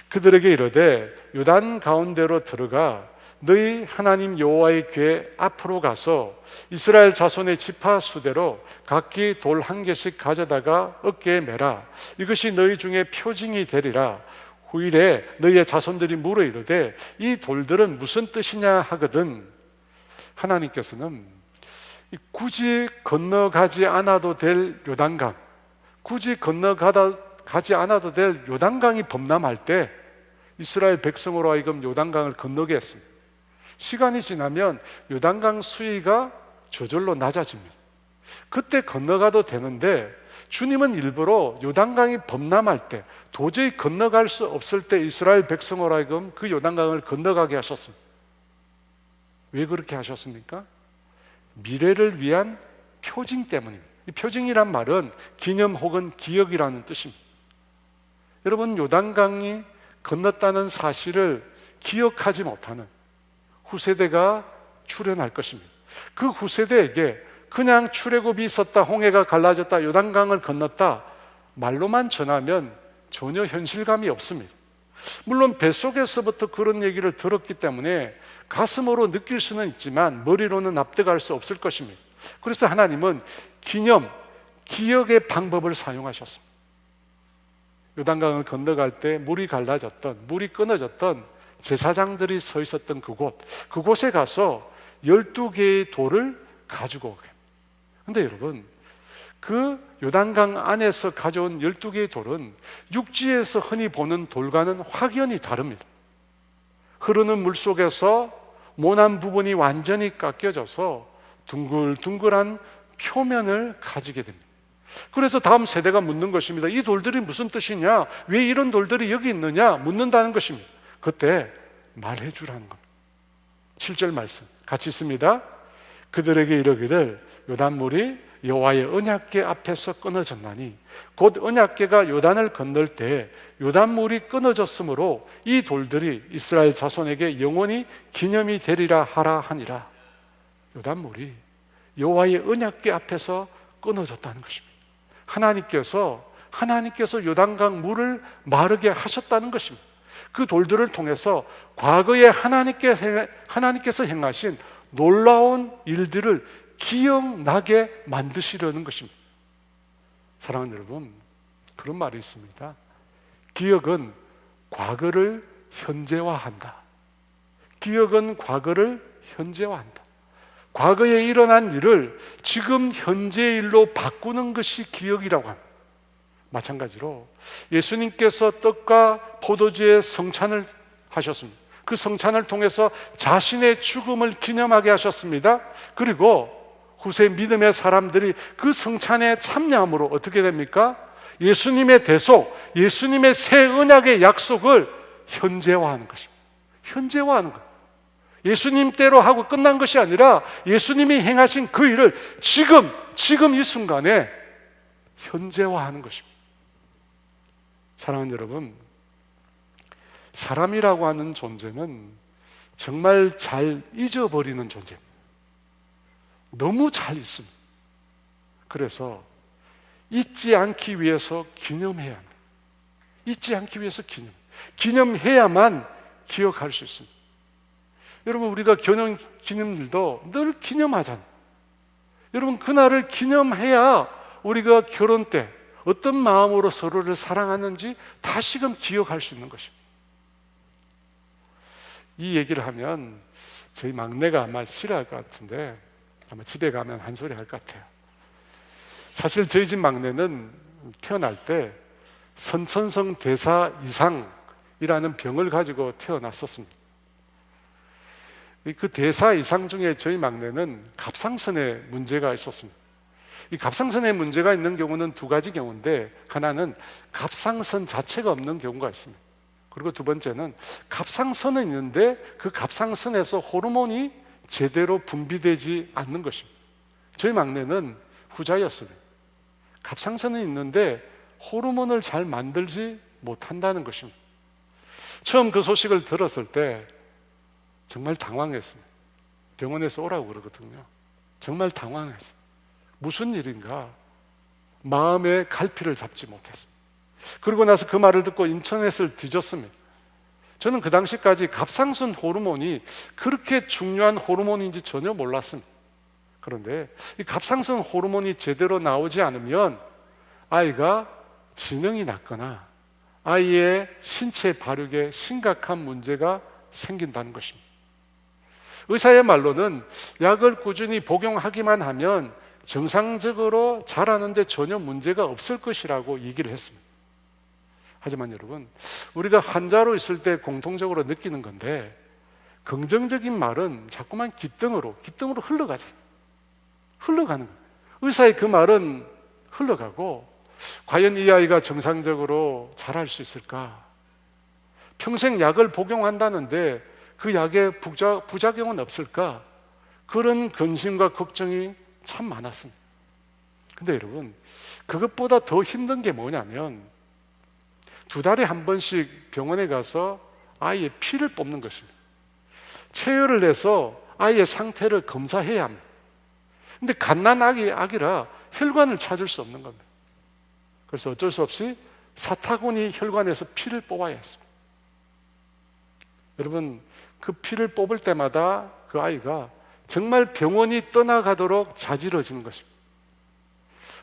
그들에게 이르되 요단 가운데로 들어가 너희 하나님 여호와의 궤 앞으로 가서 이스라엘 자손의 지파 수대로 각기 돌 한 개씩 가져다가 어깨에 매라. 이것이 너희 중에 표징이 되리라. 후일에 너희의 자손들이 물어 이르되 이 돌들은 무슨 뜻이냐 하거든. 하나님께서는 굳이 건너가지 않아도 될 요단강, 굳이 건너가지 않아도 될 요단강이 범람할 때 이스라엘 백성으로 하여금 요단강을 건너게 했습니다. 시간이 지나면 요단강 수위가 저절로 낮아집니다. 그때 건너가도 되는데 주님은 일부러 요단강이 범람할 때, 도저히 건너갈 수 없을 때 이스라엘 백성으로 하여금 그 요단강을 건너가게 하셨습니다. 왜 그렇게 하셨습니까? 미래를 위한 표징 때문입니다. 이 표징이란 말은 기념 혹은 기억이라는 뜻입니다. 여러분, 요단강이 건넜다는 사실을 기억하지 못하는 후세대가 출현할 것입니다. 그 후세대에게 그냥 출애굽이 있었다, 홍해가 갈라졌다, 요단강을 건넜다 말로만 전하면 전혀 현실감이 없습니다. 물론 뱃속에서부터 그런 얘기를 들었기 때문에 가슴으로 느낄 수는 있지만 머리로는 납득할 수 없을 것입니다. 그래서 하나님은 기념, 기억의 방법을 사용하셨습니다. 요단강을 건너갈 때 물이 갈라졌던, 물이 끊어졌던 제사장들이 서 있었던 그곳에 가서 12개의 돌을 가지고 오게. 근데 여러분, 그 요단강 안에서 가져온 12개의 돌은 육지에서 흔히 보는 돌과는 확연히 다릅니다. 흐르는 물 속에서 모난 부분이 완전히 깎여져서 둥글둥글한 표면을 가지게 됩니다. 그래서 다음 세대가 묻는 것입니다. 이 돌들이 무슨 뜻이냐? 왜 이런 돌들이 여기 있느냐? 묻는다는 것입니다. 그때 말해 주라는 겁니다. 7절 말씀 같이 있습니다. 그들에게 이르기를 요단물이 여호와의 언약궤 앞에서 끊어졌나니 곧 언약궤가 요단을 건널 때 요단물이 끊어졌으므로 이 돌들이 이스라엘 자손에게 영원히 기념이 되리라 하라 하니라. 요단물이 여호와의 언약궤 앞에서 끊어졌다는 것입니다. 하나님께서 요단강 물을 마르게 하셨다는 것입니다. 그 돌들을 통해서 과거에 하나님께서 행하신 놀라운 일들을 기억나게 만드시려는 것입니다. 사랑하는 여러분, 그런 말이 있습니다. 기억은 과거를 현재화한다. 기억은 과거를 현재화한다. 과거에 일어난 일을 지금 현재의 일로 바꾸는 것이 기억이라고 합니다. 마찬가지로 예수님께서 떡과 포도주의 성찬을 하셨습니다. 그 성찬을 통해서 자신의 죽음을 기념하게 하셨습니다. 그리고 후세 믿음의 사람들이 그 성찬에 참여함으로 어떻게 됩니까? 예수님의 대속, 예수님의 새 언약의 약속을 현재화하는 것입니다. 현재화하는 것. 예수님 때로 하고 끝난 것이 아니라 예수님이 행하신 그 일을 지금 이 순간에 현재화하는 것입니다. 사랑하는 여러분, 사람이라고 하는 존재는 정말 잘 잊어버리는 존재입니다. 너무 잘 있습니다. 그래서 잊지 않기 위해서 기념해야 합니다. 잊지 않기 위해서 기념해야만 기억할 수 있습니다. 여러분, 우리가 결혼 기념일도 늘 기념하잖아요. 여러분, 그날을 기념해야 우리가 결혼 때 어떤 마음으로 서로를 사랑하는지 다시금 기억할 수 있는 것입니다. 이 얘기를 하면 저희 막내가 아마 싫어할 것 같은데 아마 집에 가면 한 소리 할 것 같아요. 사실 저희 집 막내는 태어날 때 선천성 대사 이상이라는 병을 가지고 태어났었습니다. 그 대사 이상 중에 저희 막내는 갑상선에 문제가 있었습니다. 이 갑상선에 문제가 있는 경우는 두 가지 경우인데, 하나는 갑상선 자체가 없는 경우가 있습니다. 그리고 두 번째는 갑상선은 있는데 그 갑상선에서 호르몬이 제대로 분비되지 않는 것입니다. 저희 막내는 후자였습니다. 갑상선은 있는데 호르몬을 잘 만들지 못한다는 것입니다. 처음 그 소식을 들었을 때 정말 당황했습니다. 병원에서 오라고 그러거든요. 정말 당황했습니다. 무슨 일인가? 마음의 갈피를 잡지 못했습니다. 그러고 나서 그 말을 듣고 인터넷을 뒤졌습니다. 저는 그 당시까지 갑상선 호르몬이 그렇게 중요한 호르몬인지 전혀 몰랐습니다. 그런데 이 갑상선 호르몬이 제대로 나오지 않으면 아이가 지능이 낮거나 아이의 신체 발육에 심각한 문제가 생긴다는 것입니다. 의사의 말로는 약을 꾸준히 복용하기만 하면 정상적으로 자라는데 전혀 문제가 없을 것이라고 얘기를 했습니다. 하지만 여러분, 우리가 환자로 있을 때 공통적으로 느끼는 건데, 긍정적인 말은 자꾸만 기등으로 흘러가는 거예요. 의사의 그 말은 흘러가고, 과연 이 아이가 정상적으로 자랄 수 있을까? 평생 약을 복용한다는데 그 약의 부작용은 없을까? 그런 근심과 걱정이 참 많았습니다. 근데 여러분, 그것보다 더 힘든 게 뭐냐면 2달에 한 번씩 병원에 가서 아이의 피를 뽑는 것입니다. 체열을 해서 아이의 상태를 검사해야 합니다. 근데 갓난아기라 혈관을 찾을 수 없는 겁니다. 그래서 어쩔 수 없이 사타구니 혈관에서 피를 뽑아야 했습니다. 여러분, 그 피를 뽑을 때마다 그 아이가 정말 병원이 떠나가도록 자지러지는 것입니다.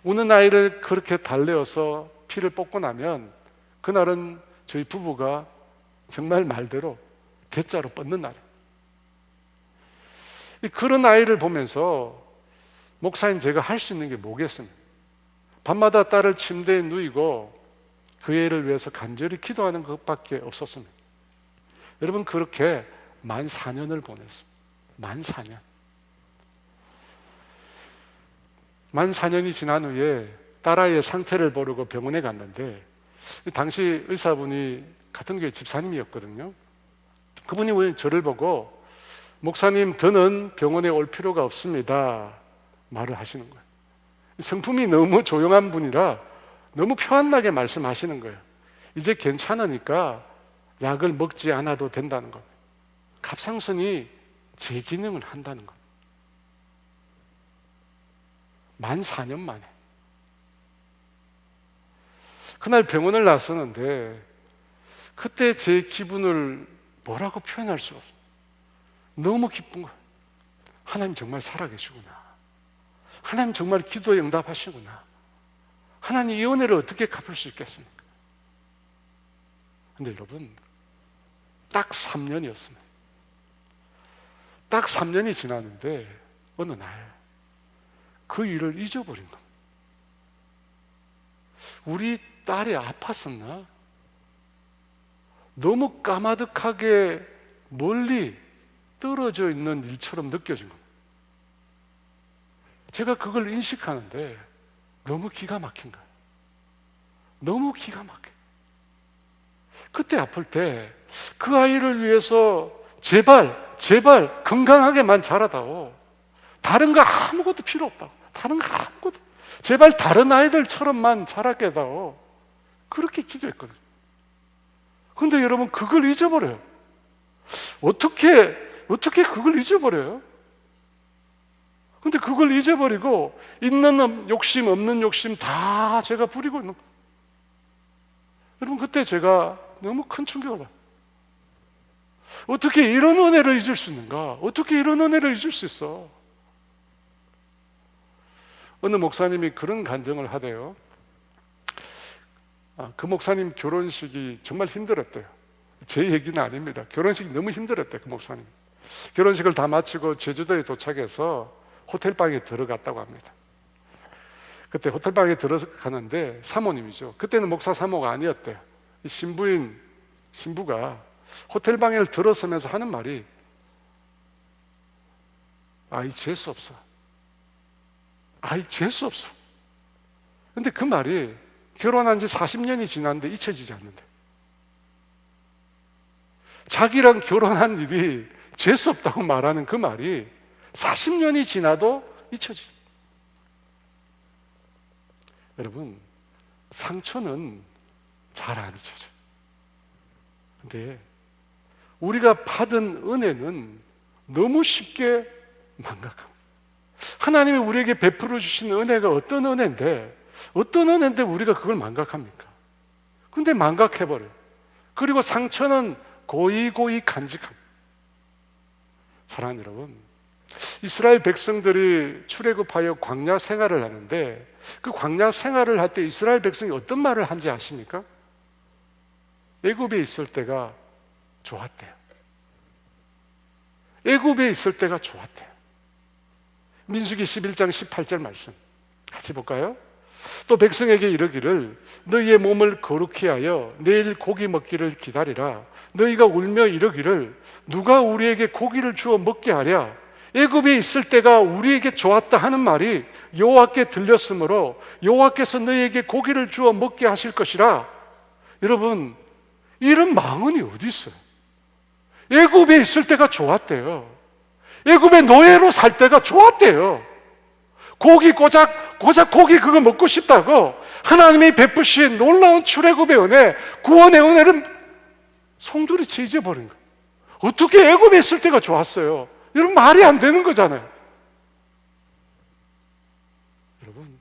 우는 아이를 그렇게 달래어서 피를 뽑고 나면 그날은 저희 부부가 정말 말대로 대자로 뻗는 날이에요. 그런 아이를 보면서 목사님, 제가 할 수 있는 게 뭐겠습니까? 밤마다 딸을 침대에 누이고 그 애를 위해서 간절히 기도하는 것밖에 없었습니다. 여러분, 그렇게 만 4년을 보냈습니다. 만 4년. 만 4년이 지난 후에 딸아이의 상태를 보려고 병원에 갔는데, 당시 의사분이 같은 교회 집사님이었거든요. 그분이 저를 보고 목사님, 더는 병원에 올 필요가 없습니다 말을 하시는 거예요. 성품이 너무 조용한 분이라 너무 표안나게 말씀하시는 거예요. 이제 괜찮으니까 약을 먹지 않아도 된다는 겁니다. 갑상선이 제 기능을 한다는 겁니다. 만 4년 만에. 그날 병원을 나서는데 그때 제 기분을 뭐라고 표현할 수 없어요. 너무 기쁜 거예요. 하나님 정말 살아계시구나. 하나님 정말 기도에 응답하시구나. 하나님 이 은혜를 어떻게 갚을 수 있겠습니까? 근데 여러분, 딱 3년이었습니다. 딱 3년이 지났는데 어느 날 그 일을 잊어버린 겁니다. 우리 딸이 아팠었나? 너무 까마득하게 멀리 떨어져 있는 일처럼 느껴진 겁니다. 제가 그걸 인식하는데 너무 기가 막힌 거예요. 너무 기가 막혀요. 그때 아플 때 그 아이를 위해서 제발 건강하게만 자라다오. 다른 거 아무것도 필요 없다고. 다른 거 아무것도. 제발 다른 아이들처럼만 자라게 해다오. 그렇게 기도했거든요. 그런데 여러분, 그걸 잊어버려요. 어떻게 그걸 잊어버려요? 근데 그걸 잊어버리고 있는 욕심 없는 욕심 다 제가 부리고 있는 거예요. 여러분, 그때 제가 너무 큰 충격을 받아요. 어떻게 이런 은혜를 잊을 수 있는가? 어떻게 이런 은혜를 잊을 수 있어? 어느 목사님이 그런 간증을 하대요. 그 목사님 결혼식이 정말 힘들었대요. 제 얘기는 아닙니다. 결혼식이 너무 힘들었대요, 그 목사님. 결혼식을 다 마치고 제주도에 도착해서 호텔방에 들어갔다고 합니다. 그때 호텔방에 들어가는데 사모님이죠. 그때는 목사 사모가 아니었대요. 이 신부가 호텔방에 들어서면서 하는 말이 아이 재수 없어. 아이 재수 없어. 근데 그 말이 결혼한 지 40년이 지났는데 잊혀지지 않는데, 자기랑 결혼한 일이 재수 없다고 말하는 그 말이 40년이 지나도 잊혀지지. 여러분, 상처는 잘 안 잊혀져요. 근데 우리가 받은 은혜는 너무 쉽게 망각합니다. 하나님이 우리에게 베풀어 주신 은혜가 어떤 은혜인데 우리가 그걸 망각합니까? 근데 망각해버려요. 그리고 상처는 고이고이 간직합니다. 사랑하는 여러분, 이스라엘 백성들이 출애굽하여 광야 생활을 하는데, 그 광야 생활을 할 때 이스라엘 백성이 어떤 말을 한지 아십니까? 애굽에 있을 때가 좋았대요. 애굽에 있을 때가 좋았대요. 민수기 11장 18절 말씀 같이 볼까요? 또 백성에게 이르기를 너희의 몸을 거룩히 하여 내일 고기 먹기를 기다리라. 너희가 울며 이르기를 누가 우리에게 고기를 주어 먹게 하랴. 애굽에 있을 때가 우리에게 좋았다 하는 말이 여호와께 들렸으므로 여호와께서 너희에게 고기를 주어 먹게 하실 것이라. 여러분, 이런 망언이 어디 있어요? 애굽에 있을 때가 좋았대요. 애굽의 노예로 살 때가 좋았대요. 고기 고작 고기 그거 먹고 싶다고 하나님이 베푸신 놀라운 출애굽의 은혜, 구원의 은혜를 송두리째 잊어버린 거예요. 어떻게 애굽에 있을 때가 좋았어요? 여러분, 말이 안 되는 거잖아요. 여러분,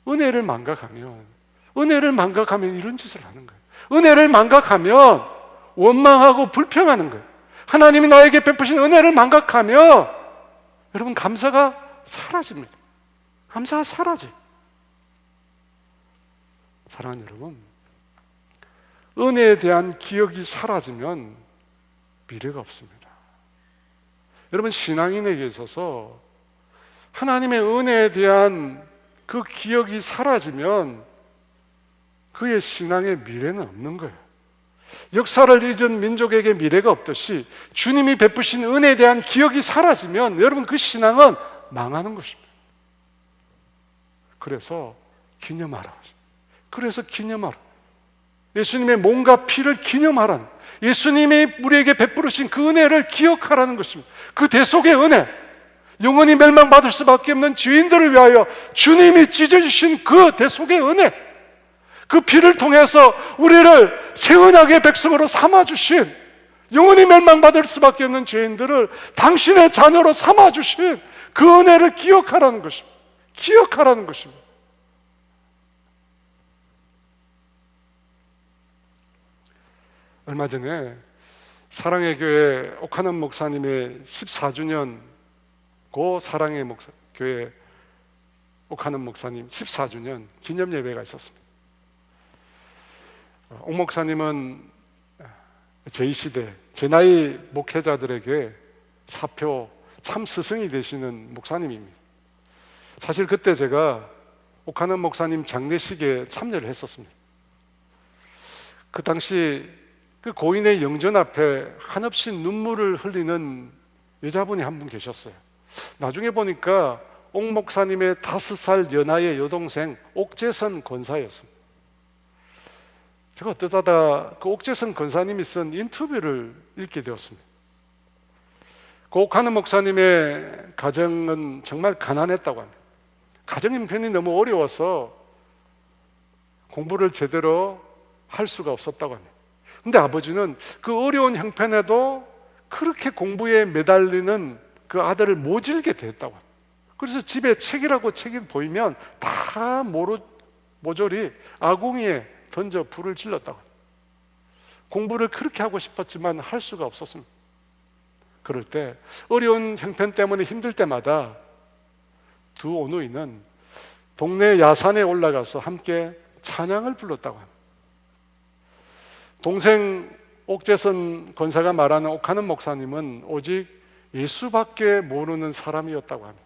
은혜를 망각하면 이런 짓을 하는 거예요. 은혜를 망각하면 원망하고 불평하는 거예요. 하나님이 나에게 베푸신 은혜를 망각하면 여러분, 감사가 사라집니다. 감사가 사라져요. 사랑하는 여러분, 은혜에 대한 기억이 사라지면 미래가 없습니다. 여러분, 신앙인에게 있어서 하나님의 은혜에 대한 그 기억이 사라지면 그의 신앙의 미래는 없는 거예요. 역사를 잊은 민족에게 미래가 없듯이 주님이 베푸신 은혜에 대한 기억이 사라지면 여러분, 그 신앙은 망하는 것입니다. 그래서 기념하라. 그래서 기념하라. 예수님의 몸과 피를 기념하라는, 예수님이 우리에게 베푸신 그 은혜를 기억하라는 것입니다. 그 대속의 은혜, 영원히 멸망받을 수밖에 없는 죄인들을 위하여 주님이 찢어주신 그 대속의 은혜, 그 피를 통해서 우리를 새 언약의 백성으로 삼아주신, 영원히 멸망받을 수밖에 없는 죄인들을 당신의 자녀로 삼아주신 그 은혜를 기억하라는 것입니다. 기억하라는 것입니다. 얼마 전에 사랑의 교회 옥하는 목사님의 14주년, 고 사랑의 교회 옥하는 목사님 14주년 기념 예배가 있었습니다. 옥 목사님은 제2시대, 제 나이 목회자들에게 사표 참 스승이 되시는 목사님입니다. 사실 그때 제가 옥하는 목사님 장례식에 참여를 했었습니다. 그 당시 그 고인의 영전 앞에 한없이 눈물을 흘리는 여자분이 한 분 계셨어요. 나중에 보니까 옥 목사님의 5살 연하의 여동생 옥재선 권사였습니다. 제가 어쩌다가 그 옥재선 권사님이 쓴 인터뷰를 읽게 되었습니다. 그 옥하는 목사님의 가정은 정말 가난했다고 합니다. 가정 형편이 너무 어려워서 공부를 제대로 할 수가 없었다고 합니다. 근데 아버지는 그 어려운 형편에도 그렇게 공부에 매달리는 그 아들을 모질게 됐다고 합니다. 그래서 집에 책이라고 책이 보이면 다 모조리 아궁이에 던져 불을 질렀다고 합니다. 공부를 그렇게 하고 싶었지만 할 수가 없었습니다. 그럴 때 어려운 형편 때문에 힘들 때마다 두 오누이는 동네 야산에 올라가서 함께 찬양을 불렀다고 합니다. 동생 옥재선 권사가 말하는 옥하는 목사님은 오직 예수밖에 모르는 사람이었다고 합니다.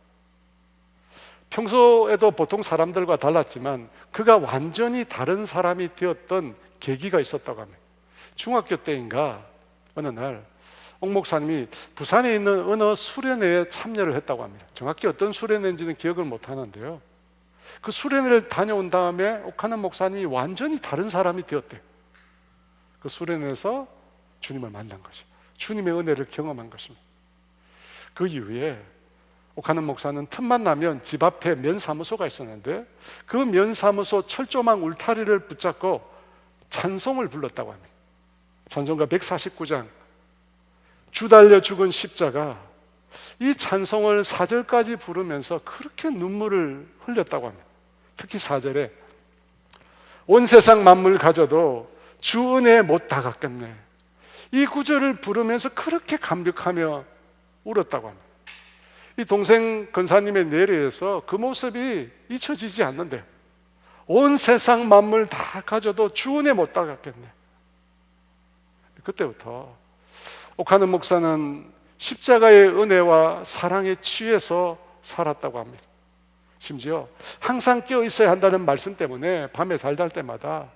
평소에도 보통 사람들과 달랐지만 그가 완전히 다른 사람이 되었던 계기가 있었다고 합니다. 중학교 때인가 어느 날 옥 목사님이 부산에 있는 어느 수련회에 참여를 했다고 합니다. 정확히 어떤 수련회인지는 기억을 못 하는데요, 그 수련회를 다녀온 다음에 옥하는 목사님이 완전히 다른 사람이 되었대요. 그 수련회에서 주님을 만난 거죠. 주님의 은혜를 경험한 것입니다. 그 이후에 옥하는 목사는 틈만 나면 집 앞에 면사무소가 있었는데 그 면사무소 철조망 울타리를 붙잡고 찬송을 불렀다고 합니다. 찬송가 149장, 주 달려 죽은 십자가, 이 찬송을 4절까지 부르면서 그렇게 눈물을 흘렸다고 합니다. 특히 4절에 온 세상 만물 가져도 주 은혜에 못 다가겠네, 이 구절을 부르면서 그렇게 감격하며 울었다고 합니다. 이 동생 권사님의 내려에서 그 모습이 잊혀지지 않는데요. 온 세상 만물 다 가져도 주 은혜 못 다가겠네. 그때부터 옥하는 목사는 십자가의 은혜와 사랑에 취해서 살았다고 합니다. 심지어 항상 깨어 있어야 한다는 말씀 때문에 밤에 잘 잘 때마다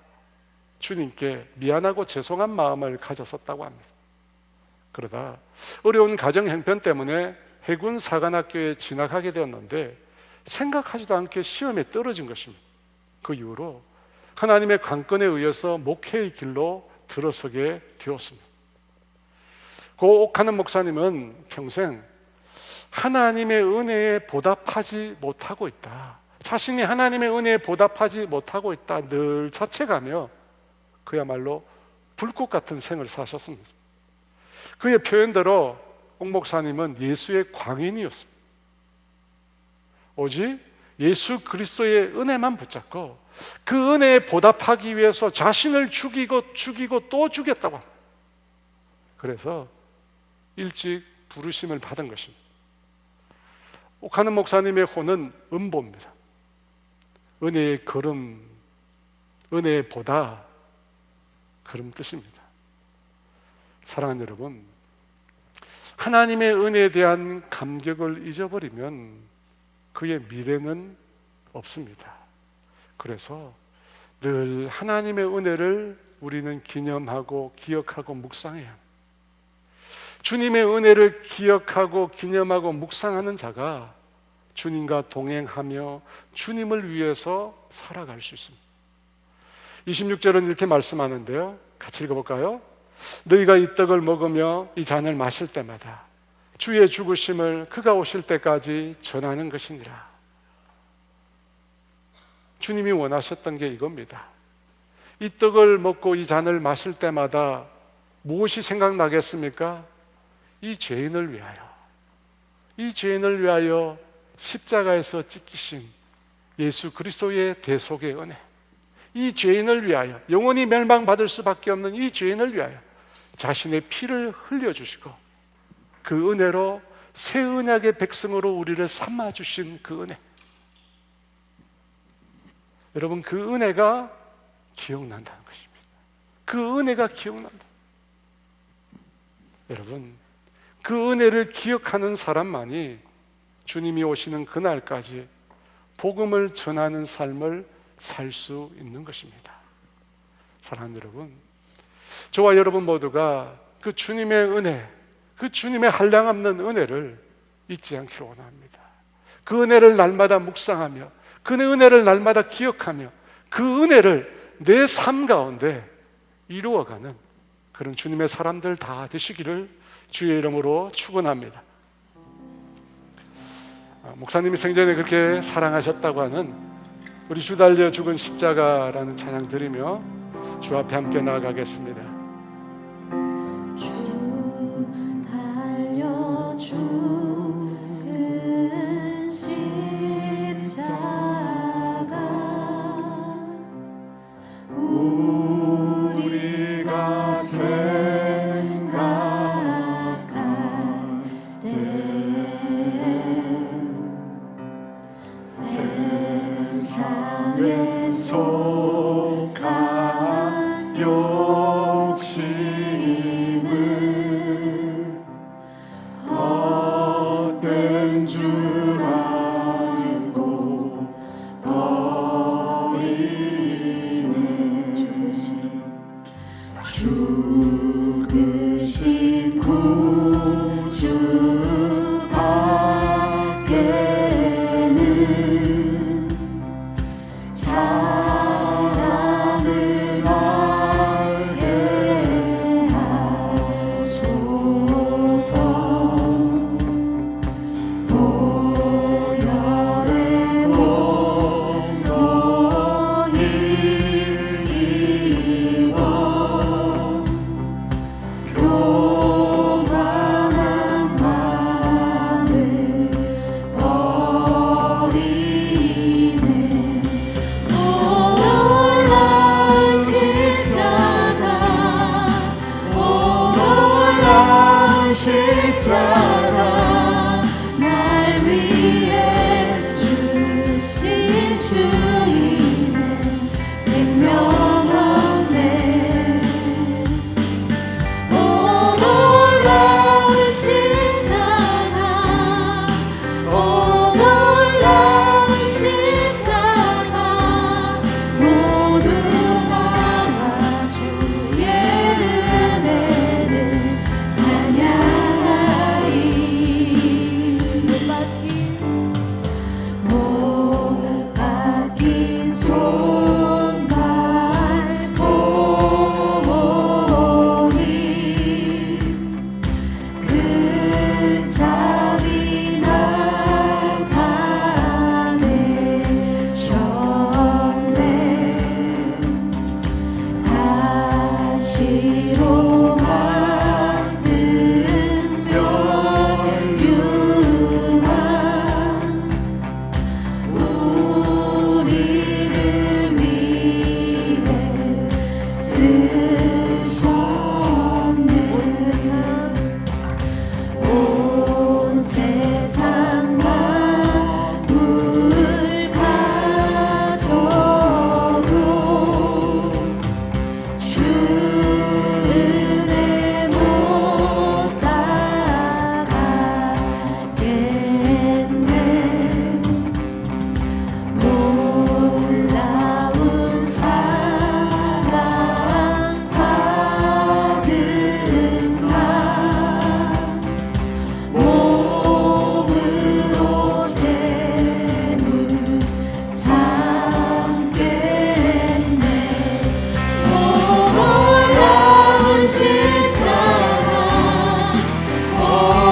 주님께 미안하고 죄송한 마음을 가졌었다고 합니다. 그러다 어려운 가정 형편 때문에 해군 사관학교에 진학하게 되었는데 생각하지도 않게 시험에 떨어진 것입니다. 그 이후로 하나님의 관건에 의해서 목회의 길로 들어서게 되었습니다. 그 옥하는 목사님은 평생 하나님의 은혜에 보답하지 못하고 있다, 자신이 하나님의 은혜에 보답하지 못하고 있다 늘 자책하며 그야말로 불꽃 같은 생을 사셨습니다. 그의 표현대로 옥 목사님은 예수의 광인이었습니다. 오직 예수 그리스도의 은혜만 붙잡고 그 은혜에 보답하기 위해서 자신을 죽이고 또 죽였다고 합니다. 그래서 일찍 부르심을 받은 것입니다. 옥하는 목사님의 호는 음보입니다. 은혜의 걸음, 은혜의 보다 그런 뜻입니다. 사랑하는 여러분, 하나님의 은혜에 대한 감격을 잊어버리면 그의 미래는 없습니다. 그래서 늘 하나님의 은혜를 우리는 기념하고 기억하고 묵상해야 합니다. 주님의 은혜를 기억하고 기념하고 묵상하는 자가 주님과 동행하며 주님을 위해서 살아갈 수 있습니다. 26절은 이렇게 말씀하는데요, 같이 읽어볼까요? 너희가 이 떡을 먹으며 이 잔을 마실 때마다 주의 죽으심을 그가 오실 때까지 전하는 것이니라. 주님이 원하셨던 게 이겁니다. 이 떡을 먹고 이 잔을 마실 때마다 무엇이 생각나겠습니까? 이 죄인을 위하여 십자가에서 찢기신 예수 그리스도의 대속의 은혜, 이 죄인을 위하여, 영원히 멸망받을 수밖에 없는 이 죄인을 위하여 자신의 피를 흘려주시고 그 은혜로 새 언약의 백성으로 우리를 삼아주신 그 은혜, 여러분, 그 은혜가 기억난다는 것입니다. 그 은혜가 기억난다. 여러분, 그 은혜를 기억하는 사람만이 주님이 오시는 그날까지 복음을 전하는 삶을 살 수 있는 것입니다. 사랑하는 여러분, 저와 여러분 모두가 그 주님의 은혜, 그 주님의 한량없는 은혜를 잊지 않기를 원합니다. 그 은혜를 날마다 묵상하며 그 은혜를 날마다 기억하며 그 은혜를 내 삶 가운데 이루어가는 그런 주님의 사람들 다 되시기를 주의 이름으로 축원합니다. 목사님이 생전에 그렇게 사랑하셨다고 하는 우리 주 달려 죽은 십자가라는 찬양 드리며 주 앞에 함께 나아가겠습니다. 주 달려 죽은 십자가 우리가 생각할 때 세상에 속한 욕심을 헛된 줄 알고 버리는 죽으신 구주 밖에는 사랑을 알게 하소서. 보혈의 공로히 이워 교만한 마음을 버리네. 올라온 십자가, 올라온 십자가, 날 위해 주신 주님의 생명 얻네. 올라온 십자가, 올라온 십자가, 모두 나와 주의 은혜를 찬양하리. 못 박힌 손발 보니 그 잠이 나가네. 세상 만물 가져도 주 은혜 못 따라가겠네. 놀라운 사랑 받은 나 몸으로 재물 삼겠네. 놀라운 십자가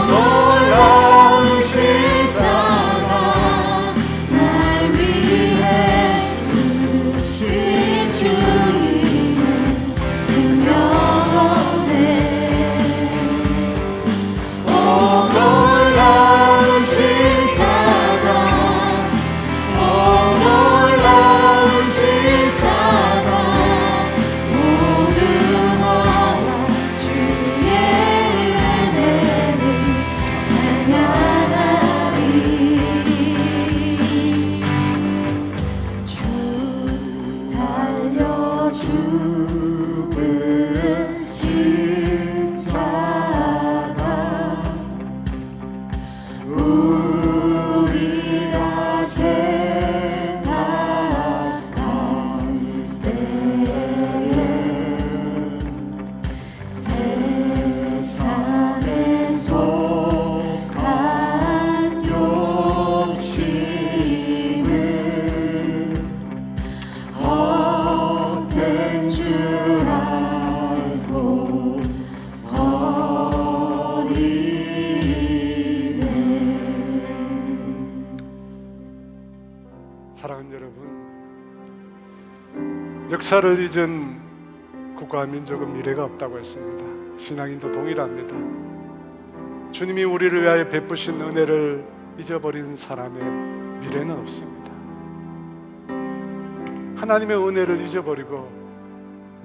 놀라운 십자가 날 위해 죽으신 주님의 생명에 놀라운 십자가 놀라운 십자가 모두 나와 주의 은혜를 찬양하리. 주 달려 죽은 십자가 우리가 생각할 때에 세상에 속한 욕심을 헛된 줄 알고 버리네. 사랑하는 여러분, 역사를 잊은 국가와 민족은 미래가 없다고 했습니다. 신앙인도 동일합니다. 주님이 우리를 위하여 베푸신 은혜를 잊어버린 사람의 미래는 없습니다. 하나님의 은혜를 잊어버리고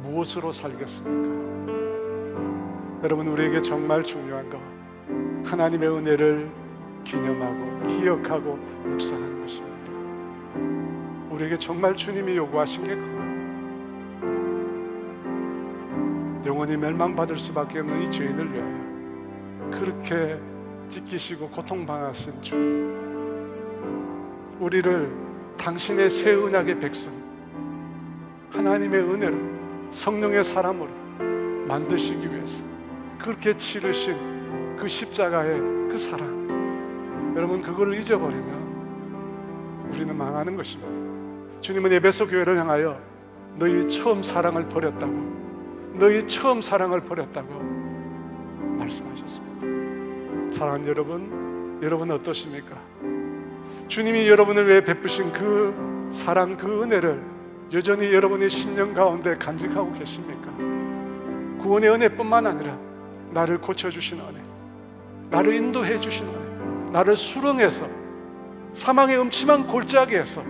무엇으로 살겠습니까? 여러분, 우리에게 정말 중요한 거 하나님의 은혜를 기념하고 기억하고 묵상하는 것입니다. 우리에게 정말 주님이 요구하신 게 그거예요. 영원히 멸망받을 수밖에 없는 이 죄인을 위하여 그렇게 찢기시고 고통당하신 주, 우리를 당신의 새 언약의 백성, 하나님의 은혜로 성령의 사람으로 만드시기 위해서 그렇게 치르신 그 십자가의 그 사랑, 여러분 그걸 잊어버리면 우리는 망하는 것입니다. 주님은 에베소 교회를 향하여 너희 처음 사랑을 버렸다고, 너희 처음 사랑을 버렸다고 말씀하셨습니다. 사랑하는 여러분, 여러분 어떠십니까? 주님이 여러분을 위해 베푸신 그 사랑, 그 은혜를 여전히 여러분의 심령 가운데 간직하고 계십니까? 구원의 은혜뿐만 아니라 나를 고쳐주신 은혜, 나를 인도해 주신 은혜, 나를 수렁에서 사망의 음침한 골짜기에서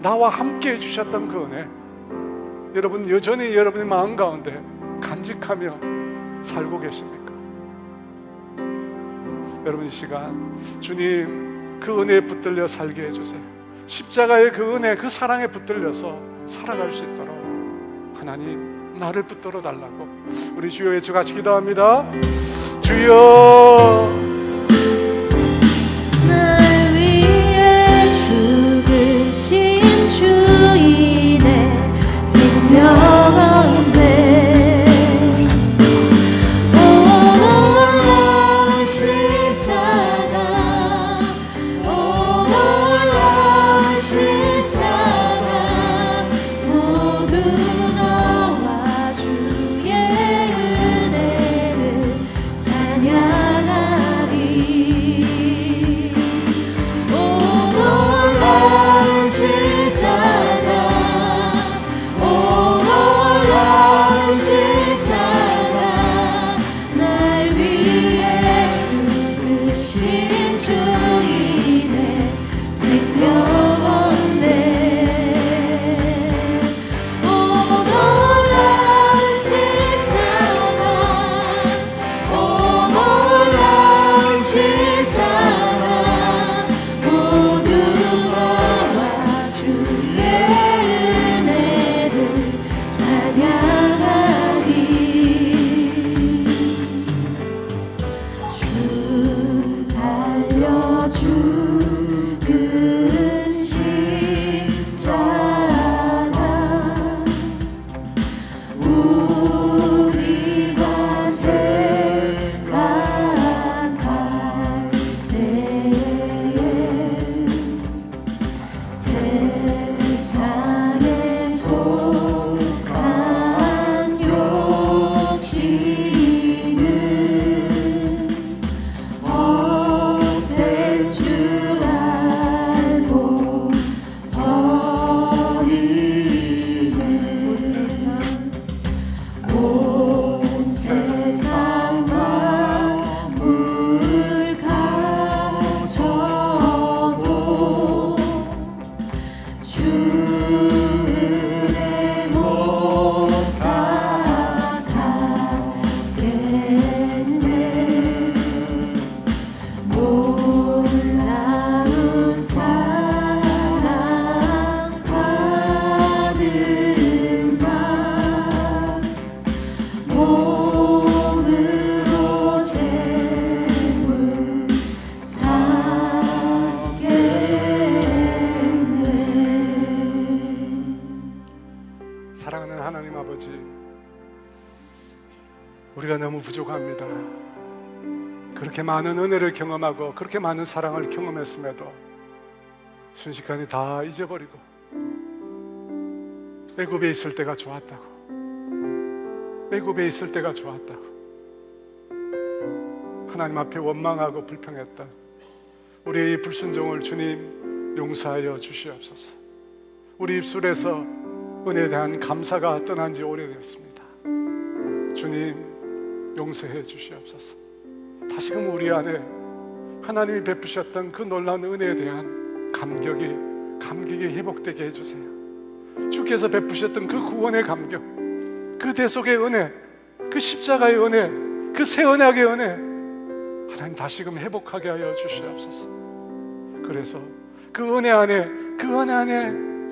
나와 함께 해주셨던 그 은혜, 여러분 여전히 여러분의 마음 가운데 간직하며 살고 계십니까? 여러분 이 시간 주님 그 은혜에 붙들려 살게 해주세요. 십자가의 그 은혜, 그 사랑에 붙들려서 살아갈 수 있도록 하나님 나를 붙들어 달라고 우리 주여 외쳐 같이 기도합니다. 주여, 날 위해 죽으신 주인의 생명인데 놀라운 십자가 놀라운 십자가 모두 너와 주의 은혜를 찬양하리. 놀라운 십자가 놀라운 십자가 날 위해 죽으신 주인의 생명인데 놀라운 십자가 놀라운 십자가 우리가 너무 부족합니다. 그렇게 많은 은혜를 경험하고 그렇게 많은 사랑을 경험했음에도 순식간에 다 잊어버리고 애굽에 있을 때가 좋았다고, 애굽에 있을 때가 좋았다고 하나님 앞에 원망하고 불평했던 우리의 이 불순종을 주님 용서하여 주시옵소서. 우리 입술에서 은혜에 대한 감사가 떠난 지 오래되었습니다. 주님 용서해 주시옵소서. 다시금 우리 안에 하나님이 베푸셨던 그 놀라운 은혜에 대한 감격이 회복되게 해주세요. 주께서 베푸셨던 그 구원의 감격, 그 대속의 은혜, 그 십자가의 은혜, 그 새 언약의 은혜, 하나님 다시금 회복하게 하여 주시옵소서. 그래서 그 은혜 안에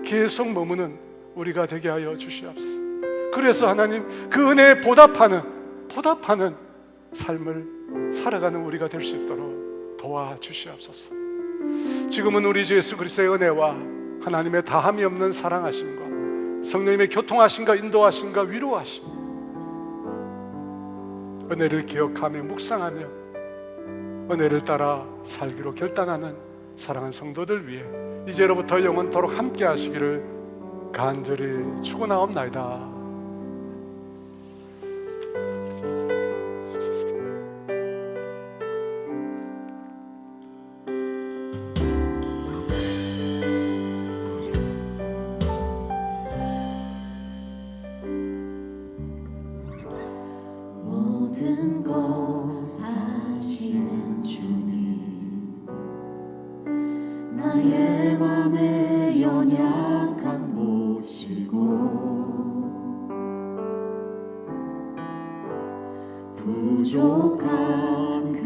계속 머무는 우리가 되게 하여 주시옵소서. 그래서 하나님 그 은혜에 보답하는 삶을 살아가는 우리가 될 수 있도록 도와주시옵소서. 지금은 우리 주 예수 그리스도의 은혜와 하나님의 다함이 없는 사랑하심과 성령님의 교통하심과 인도하심과 위로하심, 은혜를 기억하며 묵상하며 은혜를 따라 살기로 결단하는 사랑하는 성도들 위해 이제로부터 영원토록 함께 하시기를 간절히 축원하옵나이다. 모든 것 아시는 주님, 나의 맘의 연약함 보시고 부족한 그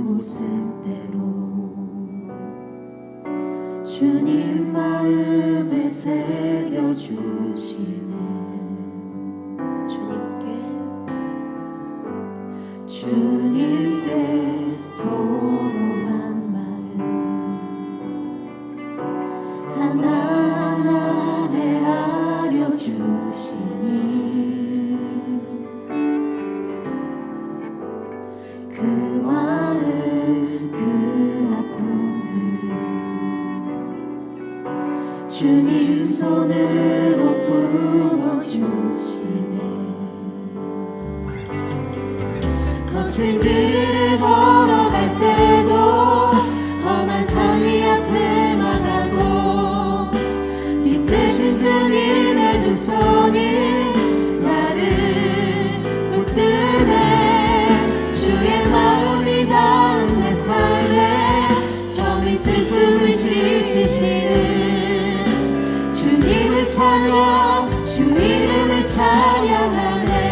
모습대로 주님 마음에 새겨주시네. 주님께 토로한 마음 하나하나 헤아려 주시니 그 마음 그 아픔들을 주님 손으로 품어주시네. 거친 길을 걸어갈 때도 험한 산 위 앞을 막아도 빛 대신 주님의 두 손이 나를 붙드네. 주의 마음이 닿은 내 삶에 점이 슬픔을 씻으시는 주님을 찬양, 주 이름을 찬양하네.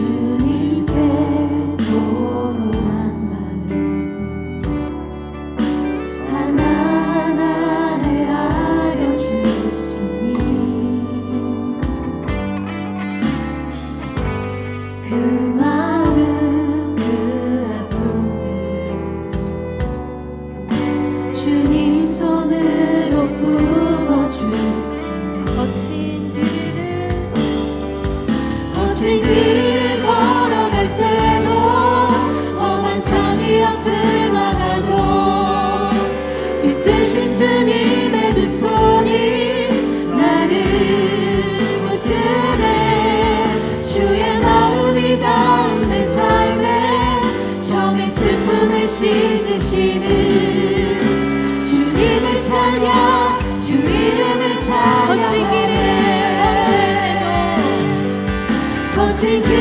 주님께 도로한 마음 하나하나 헤아려 주시니 그 마음 그 아픔들 주님 손으로 품어주시니 거친 길을 걸어갈 때도 험한 산 위 앞을 막아도 빛 되신 주님의 두 손이 나를 붙드네. 주의 마음이 닿은 내 삶에 정의 슬픔을 씻으시는 주님을 찬양, 주 이름을 찬양. 거친 길을 걸어갈 때도 거친 길